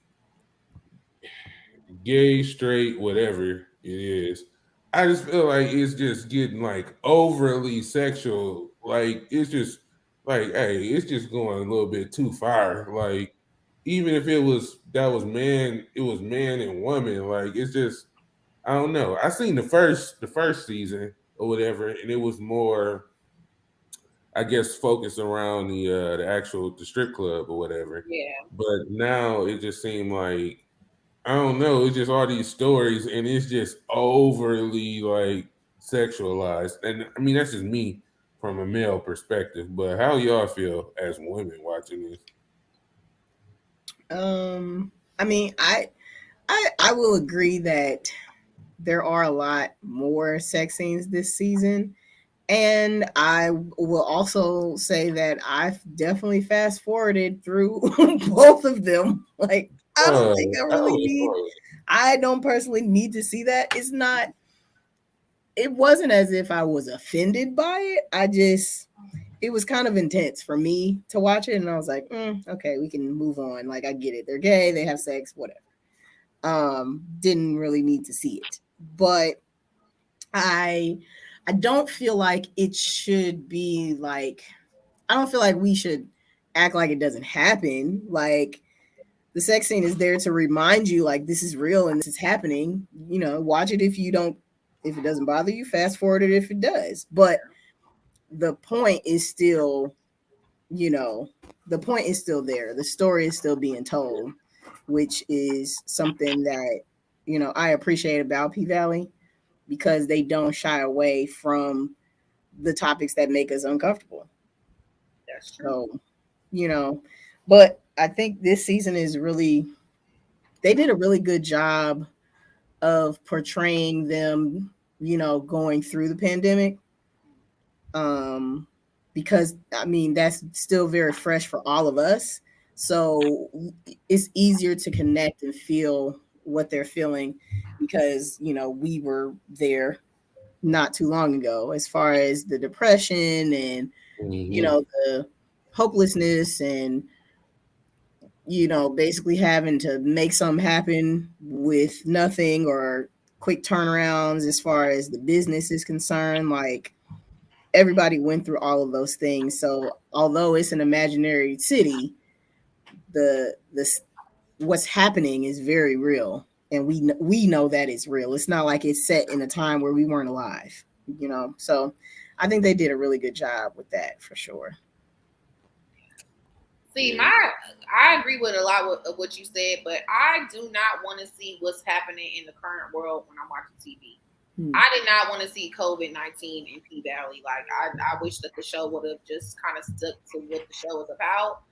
gay, straight, whatever it is, I just feel like it's just getting like overly sexual. Like it's just like, hey, it's just going a little bit too far. Like even if that was man, it was man and woman. Like it's just I don't know. I seen the first season or whatever, and it was more, I guess, focused around the strip club or whatever. Yeah. But now it just seemed like I don't know. It's just all these stories, and it's just overly like sexualized. And I mean, that's just me from a male perspective. But how y'all feel as women watching this? I mean, I will agree that there are a lot more sex scenes this season. And I will also say that I've definitely fast forwarded through both of them. Like, I don't think I really need, Oh, I don't personally need to see that. It's not, it wasn't as if I was offended by it. It was kind of intense for me to watch it. And I was like, okay, we can move on. Like, I get it. They're gay, they have sex, whatever. Didn't really need to see it. But I I don't feel like it should be like I don't feel like we should act like it doesn't happen. Like the sex scene is there to remind you like this is real and this is happening. Watch it if it doesn't bother you, fast forward it if it does. But the point is still, you know, the point is still there. The story is still being told, which is something that, I appreciate about P Valley because they don't shy away from the topics that make us uncomfortable. That's true. So, you know, but I think this season they did a really good job of portraying them, going through the pandemic. Um, because I mean, that's still very fresh for all of us. So it's easier to connect and feel what they're feeling because, we were there not too long ago as far as the depression and mm-hmm. the hopelessness and basically having to make something happen with nothing or quick turnarounds as far as the business is concerned. Like everybody went through all of those things. So although it's an imaginary city, the what's happening is very real, and we know that it's real. It's not like it's set in a time where we weren't alive. So I think they did a really good job with that for sure. See, Yeah. I agree with a lot of what you said, but I do not want to see what's happening in the current world when I'm watching TV. Hmm. I did not want to see COVID-19 in P Valley. Like I wish that the show would have just kind of stuck to what the show was about.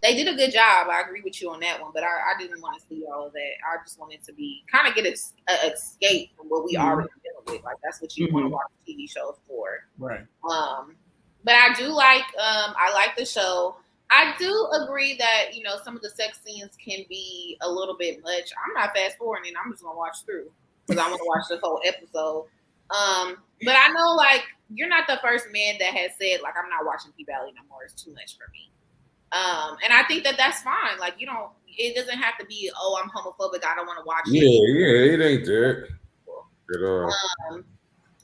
They did a good job. I agree with you on that one, but I didn't want to see all of that. I just wanted to be kind of get a escape from what we Hmm. already dealing with. Like that's what you want to Hmm. watch TV shows for. Right. But I like the show. I do agree that some of the sex scenes can be a little bit much. I'm not fast forwarding. I'm just gonna watch through because I want to watch the whole episode. But I know like you're not the first man that has said like I'm not watching P Valley no more. It's too much for me. And I think that that's fine. Like you don't. It doesn't have to be. Oh, I'm homophobic. I don't want to watch Yeah, it. yeah, it ain't that at all. Um,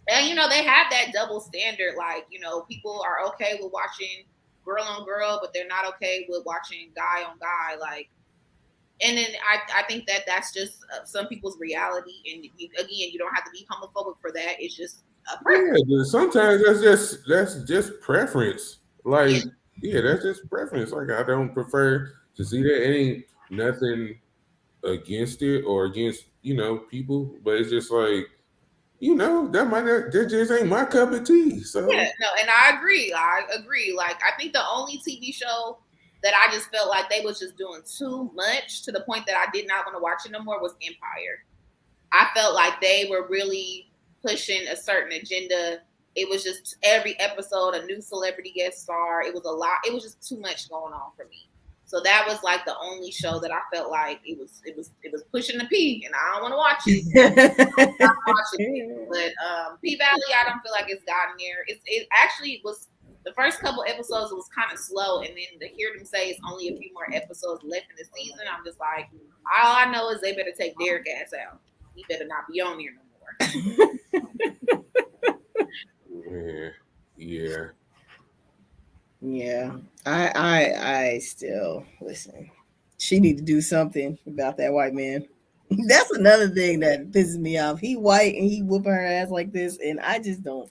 and they have that double standard. Like people are okay with watching girl on girl, but they're not okay with watching guy on guy. Like, and then I think that that's just some people's reality. And again, you don't have to be homophobic for that. It's just a Yeah, preference. but sometimes that's just preference. Yeah, Like, yeah, that's just preference. Like, I don't prefer to see that. It ain't nothing against it or against people, but it's just like that just ain't my cup of tea. yeah, So no, and I agree. I agree. Like, I think the only TV show that I just felt like they was just doing too much to the point that I did not want to watch it no more was Empire. I felt like they were really pushing a certain agenda. It was just every episode a new celebrity guest star. It was a lot. It was just too much going on for me. So that was like the only show that I felt like it was pushing the P, and I don't want to watch it. Watching it. But P Valley, I don't feel like it's gotten there. It actually was the first couple episodes was kind of slow, and then to hear them say it's only a few more episodes left in the season, I'm just like, all I know is they better take Derek ass out. He better not be on here no Yeah, yeah. Yeah, I still listen. She need to do something about that white man. That's another thing that pisses me off. He white and he whooping her ass like this, and I just don't.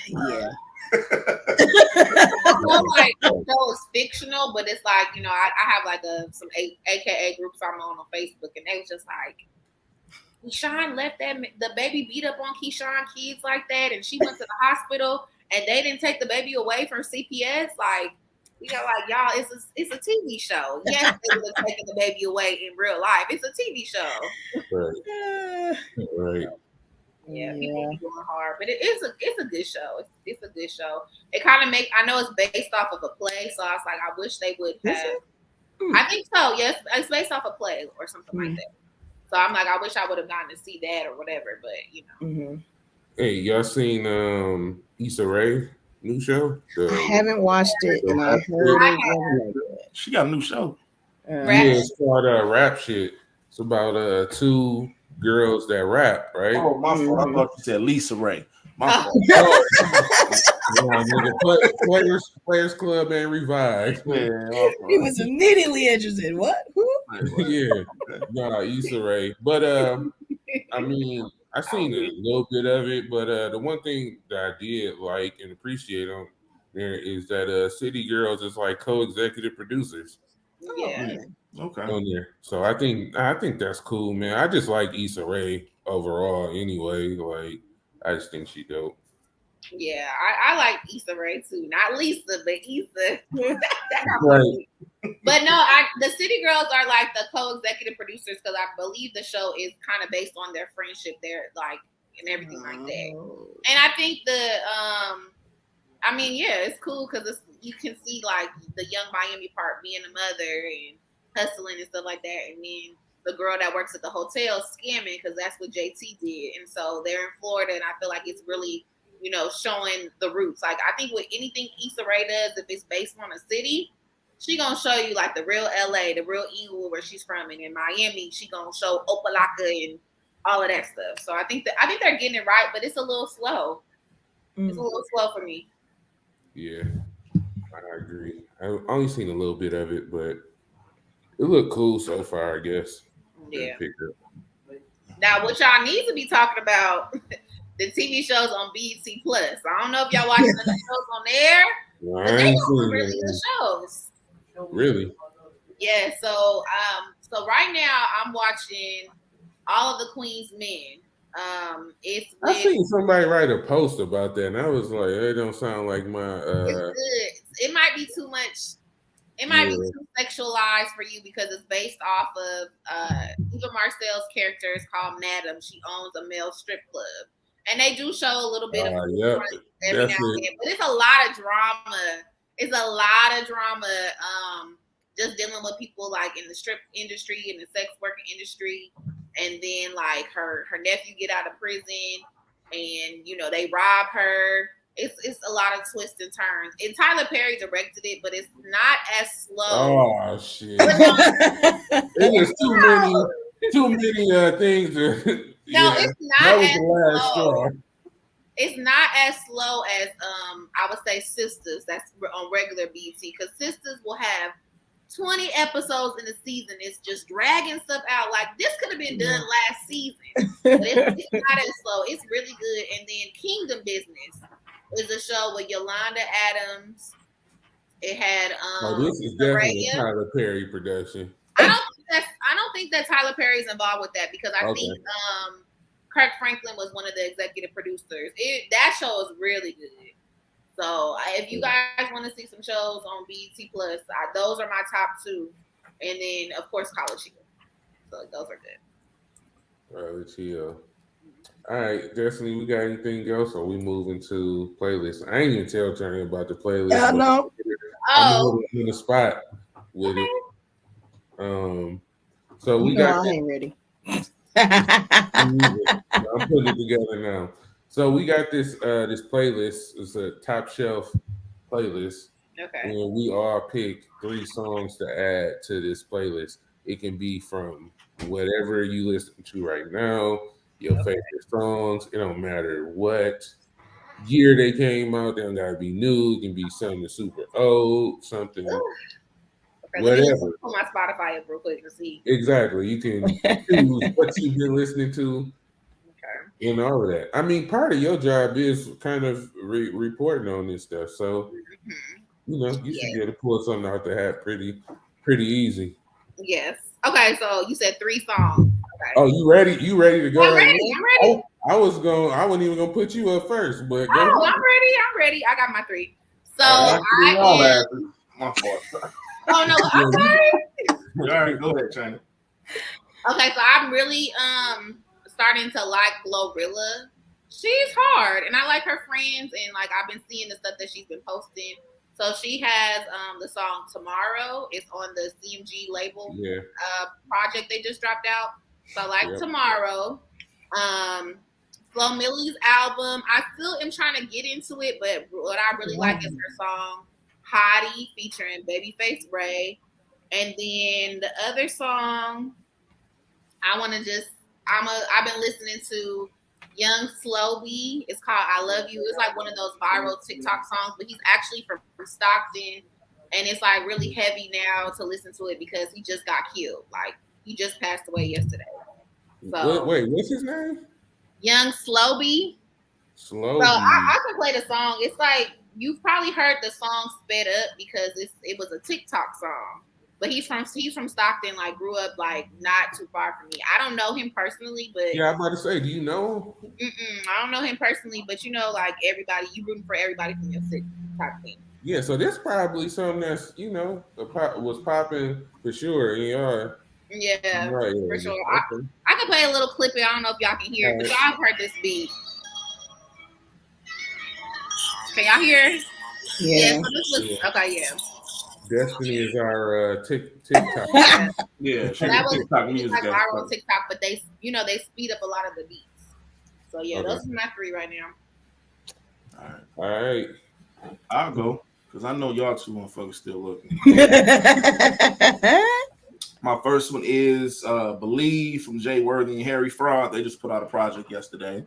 Yeah. more. I know like the show is fictional, but it's like I have like some AKA groups I'm on Facebook, and they was just like, Keyshawn left the baby beat up on Keyshawn kids like that, and she went to the hospital, and they didn't take the baby away from CPS. Like, like y'all, it's a TV show. Yes, they would have taken the baby away in real life. It's a TV show. Right. Right. Yeah, people be going hard, but it's a good show. It's a good show. It kind of I know it's based off of a play, so I was like, I wish they would have. I think so. Yes, it's based off a play or something like that. So I'm like, I wish I would have gotten to see that or whatever, but Hey, y'all seen Issa Rae new show? I haven't watched it, and I heard it. She got a new show. Yeah, it's called Rap Shit. It's about two girls that rap, right? Oh, my fault. I thought you said Lisa Ray. My fault. Players Club and Revive. Yeah, he was immediately interested. What? Who? Yeah, nah, Issa Rae. But I mean, I seen a little bit of it, but the one thing that I did like and appreciate on there is that City Girls is like co-executive producers. Yeah. Okay. On there. So I think that's cool, man. I just like Issa Rae overall anyway. Like I just think she dope. Yeah, I like Issa Rae too. Not Lisa, but Issa. Right. But no, the City Girls are like the co-executive producers because I believe the show is kind of based on their friendship. They're like and everything like that. And I think it's cool because you can see like the young Miami part being a mother and hustling and stuff like that, and then the girl that works at the hotel scamming because that's what JT did, and so they're in Florida, and I feel like it's really showing the roots. Like I think with anything Issa Rae does, if it's based on a city, she gonna show you like the real LA, the real Inglewood where she's from, and in Miami she gonna show Opalaka and all of that stuff. So I think they're getting it right, but it's a little slow. It's a little slow for me. Yeah, I agree. I've only seen a little bit of it, but it looked cool so far, I guess. Yeah. Now, what y'all need to be talking about the TV shows on BET Plus. I don't know if y'all watching the shows on there, but they are really good shows. Really? Yeah. So right now I'm watching All of the Queen's Men. I seen somebody write a post about that, and I was like, "It don't sound like my." It's good. It might be too much. It might be too sexualized for you because it's based off of Eva Marcel's character is called Madam. She owns a male strip club, and they do show a little bit of every now and then. But it's a lot of drama. It's a lot of drama. Just dealing with people like in the strip industry and the sex worker industry. And then like her nephew get out of prison and they rob her. It's a lot of twists and turns. And Tyler Perry directed it, but it's not as slow. Oh shit. There's too many things it's not as slow. It's not as slow as I would say Sisters that's on regular BET because Sisters will have 20 episodes in the season. It's just dragging stuff out. Like this could have been done last season. But it's not as slow. It's really good. And then Kingdom Business is a show with Yolanda Adams. It had this is definitely a Tyler Perry production. I don't think that Tyler Perry is involved with that because I think Kirk Franklin was one of the executive producers. That show is really good. So if you guys want to see some shows on BET Plus, those are my top two, and then of course College Hill. So those are good. College Hill. All right, Destiny, we got anything else? Or we moving to playlist? I ain't even tell Johnny about the playlist. No, Oh, in the spot with it. okay. Um, so You we know got I this. ain't ready. I'm putting it together now. So we got this playlist. It's a top shelf playlist, Okay. and we all pick 3 songs to add to this playlist. It can be from whatever you listen to right now, your Okay. favorite songs. It don't matter what year they came out. They don't gotta be new. It can be something super old, something Ooh, okay. Let me whatever. pull my Spotify up real quick to see. Exactly. You can choose what you've been listening to Okay. and all of that. I mean, part of your job is kind of reporting on this stuff, so Hmm. you should Yes. be able to pull something out the hat pretty easy. Yes. Okay. So you said 3 songs. Okay. Oh, you ready? You ready to go I'm right ready. now? I'm ready. I wasn't even gonna put you up first, but go Oh, ahead. I'm ready. I'm ready. I got my 3. So All right. Actually, I y'all am. asses. My fault. Oh no. Yeah, I'm sorry. All right, go ahead, China. Okay, so I'm really starting to like Glorilla. She's hard, and I like her friends, and like I've been seeing the stuff that she's been posting. So she has the song Tomorrow. It's on the CMG label yeah, project they just dropped out. So I like yep. Tomorrow. Um, Flo Millie's album. I still am trying to get into it, but what I really like is her song Hottie featuring Babyface Ray. And then the other song I want to just I've been listening to Young Slowby. It's called I Love You. It's like one of those viral TikTok songs, but he's actually from Stockton, and it's like really heavy now to listen to it because he just got killed. Like he just passed away yesterday. So Wait, what's his name? Young Slowby. So Slowby. I can play the song. It's like you've probably heard the song sped up because it was a TikTok song. But he's from Stockton, like grew up like not too far from me. I don't know him personally, but Yeah, I'm about to say, do you know him? I don't know him personally. But you know, like everybody, you rooting for everybody from your city type thing. Yeah, so this probably something that's was popping for sure in Yeah, your for sure. area. Okay. I can play a little clip here. I don't know if y'all can hear it, but All y'all have heard this beat. Can y'all hear it? Yeah. Yeah. So this was right. okay. Yeah. Destiny is our TikTok. Yeah. Yeah, So she's that a was TikTok it's music like viral on expert. TikTok, but they speed up a lot of the beats. So yeah, Okay. those are my 3 right now. All right, All right. I'll go because I know y'all two motherfuckers still looking. My first one is Believe from Jay Worthy and Harry Fraud. They just put out a project yesterday.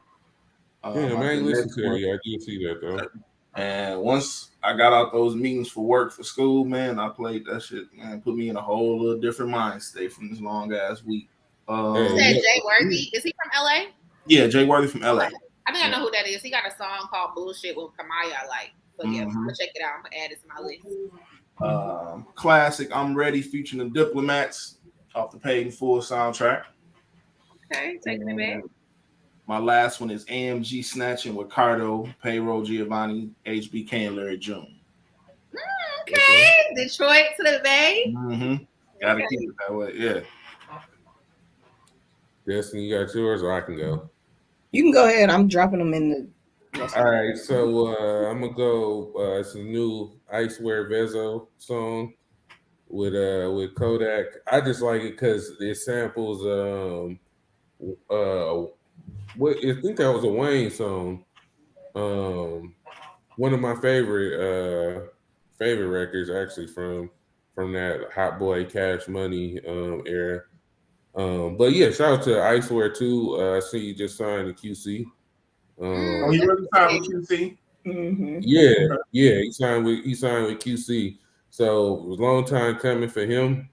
Damn, My I ain't listened next to one, it yet. I did see that though. and once I got out those meetings for work for school, man, I played that shit. Man, put me in a whole little different mind state from this long ass week. You Hey, said look, Jay Worthy. Is he from LA? Yeah, Jay Worthy from LA. Okay. I think I Yeah. know who that is. He got a song called Bullshit with Kamaya I like. So yeah, I'm gonna check it out. I'm gonna add it to my list. Classic I'm Ready featuring the Diplomats off the Paid in Full soundtrack. Okay, taking it back. My last one is AMG Snatching with Cardo, Payroll Giovanni, HBK, and Larry June. okay. Okay, Detroit to the Bay. Gotta Okay. keep it that way. Yeah. Destiny, you got yours, or I can go. You can go ahead. I'm dropping them in the All right, so I'm gonna go. It's a new Icewear Vezo song with Kodak. I just like it because it samples what I think that was a Wayne song. Um, one of my favorite records actually from that Hot Boy Cash Money era. But yeah, shout out to Icewear too. I see you just signed to QC. Oh, he really signed with QC? Mm-hmm. Yeah, yeah, he signed with QC. So it was a long time coming for him,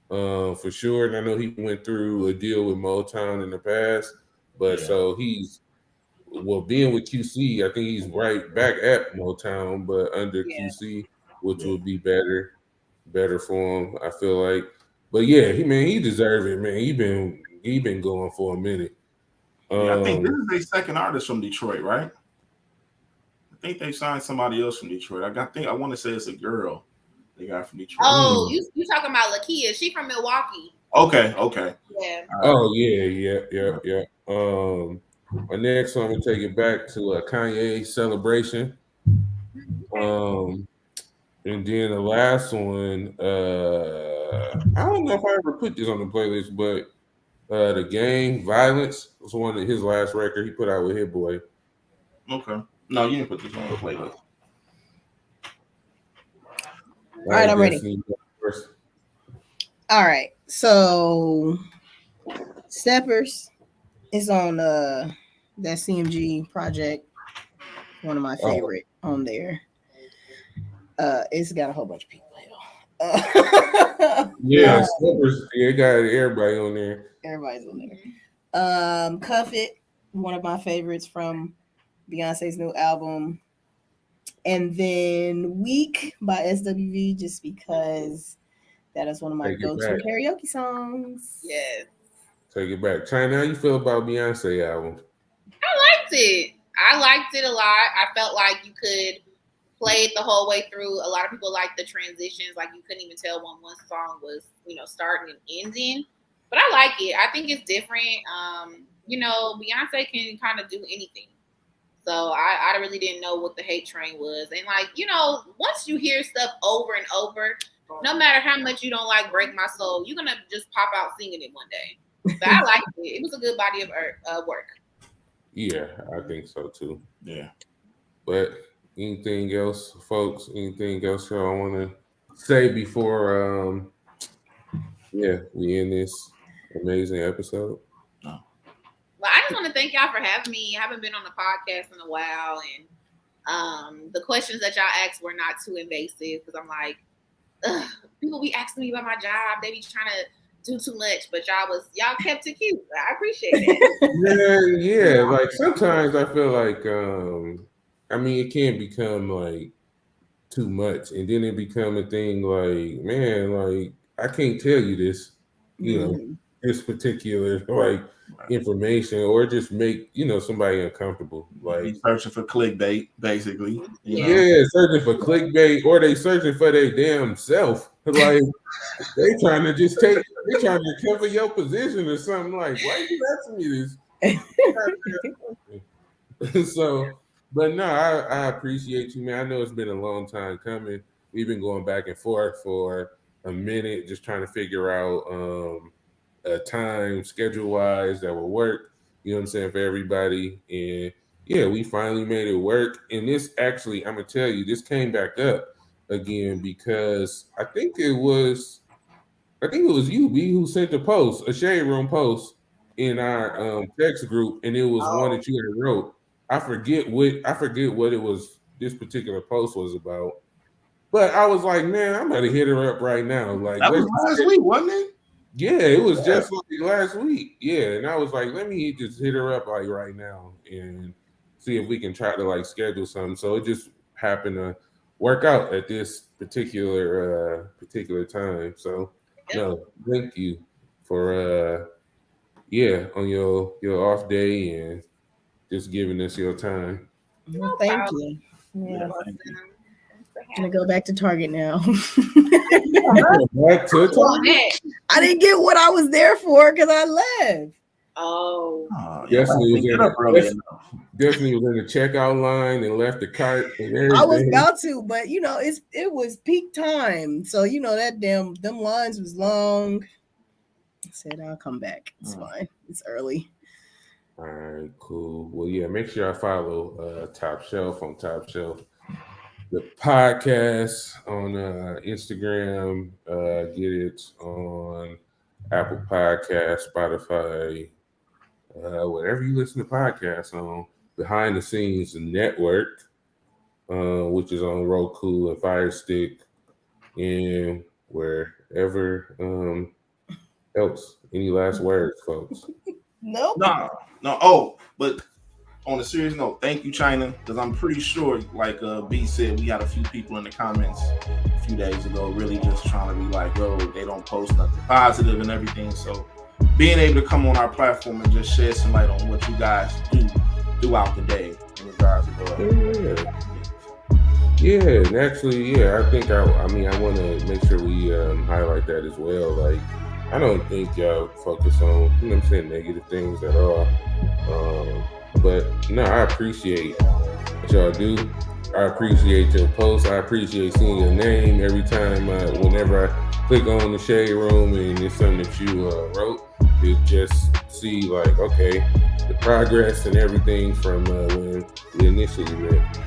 for sure. And I know he went through a deal with Motown in the past, but Yeah. so being with QC, I think he's right back at Motown, but under Yeah. QC, which Yeah. would be better for him. I feel like, but yeah, he deserves it, man. He been going for a minute. Yeah, I think this Um, is their second artist from Detroit, right? I think they signed somebody else from Detroit. I want to say it's a girl they got from Detroit. Oh, you talking about Lakia? She from Milwaukee. Okay. Yeah. oh yeah. My next one, I'm gonna take it back to Kanye Celebration. Um, And then the last one, I don't know if I ever put this on the playlist, but the Game Violence was one of his last record he put out with Hit Boy. Okay. No, you didn't put this on the playlist. All right, I'm ready. All right, so Steppers is on that CMG project. One of my favorite on there. It's got a whole bunch of people. Yeah, Steppers. Yeah, it got everybody on there. Everybody's on there. Cuff It, one of my favorites from Beyonce's new album. And then Week by SWV, just because that is one of my go-to karaoke songs. Yes. Take it back. China, how you feel about Beyonce album? I liked it. I liked it a lot. I felt like you could play it the whole way through. A lot of people like the transitions, like you couldn't even tell when one song was, starting and ending. But I like it. I think it's different. Beyonce can kind of do anything. So I really didn't know what the hate train was. And once you hear stuff over and over, no matter how much you don't like Break My Soul, you're gonna just pop out singing it one day. So I liked it. It was a good body of work. Yeah, I think so too. Yeah. But anything else, folks? Anything else y'all want to say before we end this amazing episode? No. Well, I just want to thank y'all for having me. I haven't been on the podcast in a while, and the questions that y'all asked were not too invasive because I'm like, people be asking me about my job. They be trying to do too much, but y'all kept it cute. I appreciate it. Yeah. Like sometimes I feel like it can become like too much, and then it become a thing like, man, like I can't tell you this, this particular information, or just make somebody uncomfortable. Like searching for clickbait, basically. Searching for clickbait, or they searching for their damn self. Like they trying to just they trying to cover your position or something. Like, why are you asking me this? So, but no, I appreciate you, man. I know it's been a long time coming. We've been going back and forth for a minute, just trying to figure out a time schedule wise that will work. You know what I'm saying, for everybody. And yeah, we finally made it work. And this actually, I'm gonna tell you, this came back up again because I think it was you, B, who sent the post, a Shade Room post in our text group, and it was one that you had wrote. I forget what it was. This particular post was about, but I was like, man, I'm gonna hit her up right now. Like that was last week, wasn't it? Yeah, it was just like last week. Yeah, and I was like, let me just hit her up like right now and see if we can try to like schedule something. So it just happened to work out at this particular time. So no, thank you for on your off day and just giving us your time. Well, thank you. Yeah. I'm gonna go back to Target now. Back to Target. I didn't get what I was there for because I left. Definitely was in the checkout line and left the cart and everything. I was about to, but it was peak time, so that them lines was long. I said I'll come back. It's fine. It's early. All right, cool. Well, yeah, make sure I follow TopShelf on TopShelf, the podcast on Instagram. Get it on Apple Podcasts, Spotify, whatever you listen to podcasts on. Behind the Scenes Network, which is on Roku and Fire Stick, and wherever else. Any last words, folks? Nope. No. Oh, but on a serious note, thank you, China, because I'm pretty sure, like B said, we had a few people in the comments a few days ago really just trying to be like, yo, they don't post nothing positive and everything. So being able to come on our platform and just shed some light on what you guys do throughout the day in regards to Yeah, and actually, I think I want to make sure we highlight that as well. Like, I don't think y'all focus on, negative things at all. But no, I appreciate what y'all do. I appreciate your posts. I appreciate seeing your name every time. Whenever I click on the shade room and it's something that you wrote, you just see like, okay, the progress and everything from when we initially met.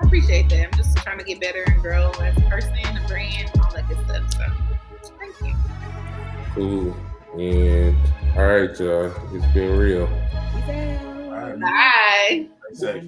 I appreciate that. I'm just trying to get better and grow as a person, a brand, all that good stuff. So thank you. Cool. And all right, y'all. It's been real. Peace out. All right, man. Bye. Stay safe.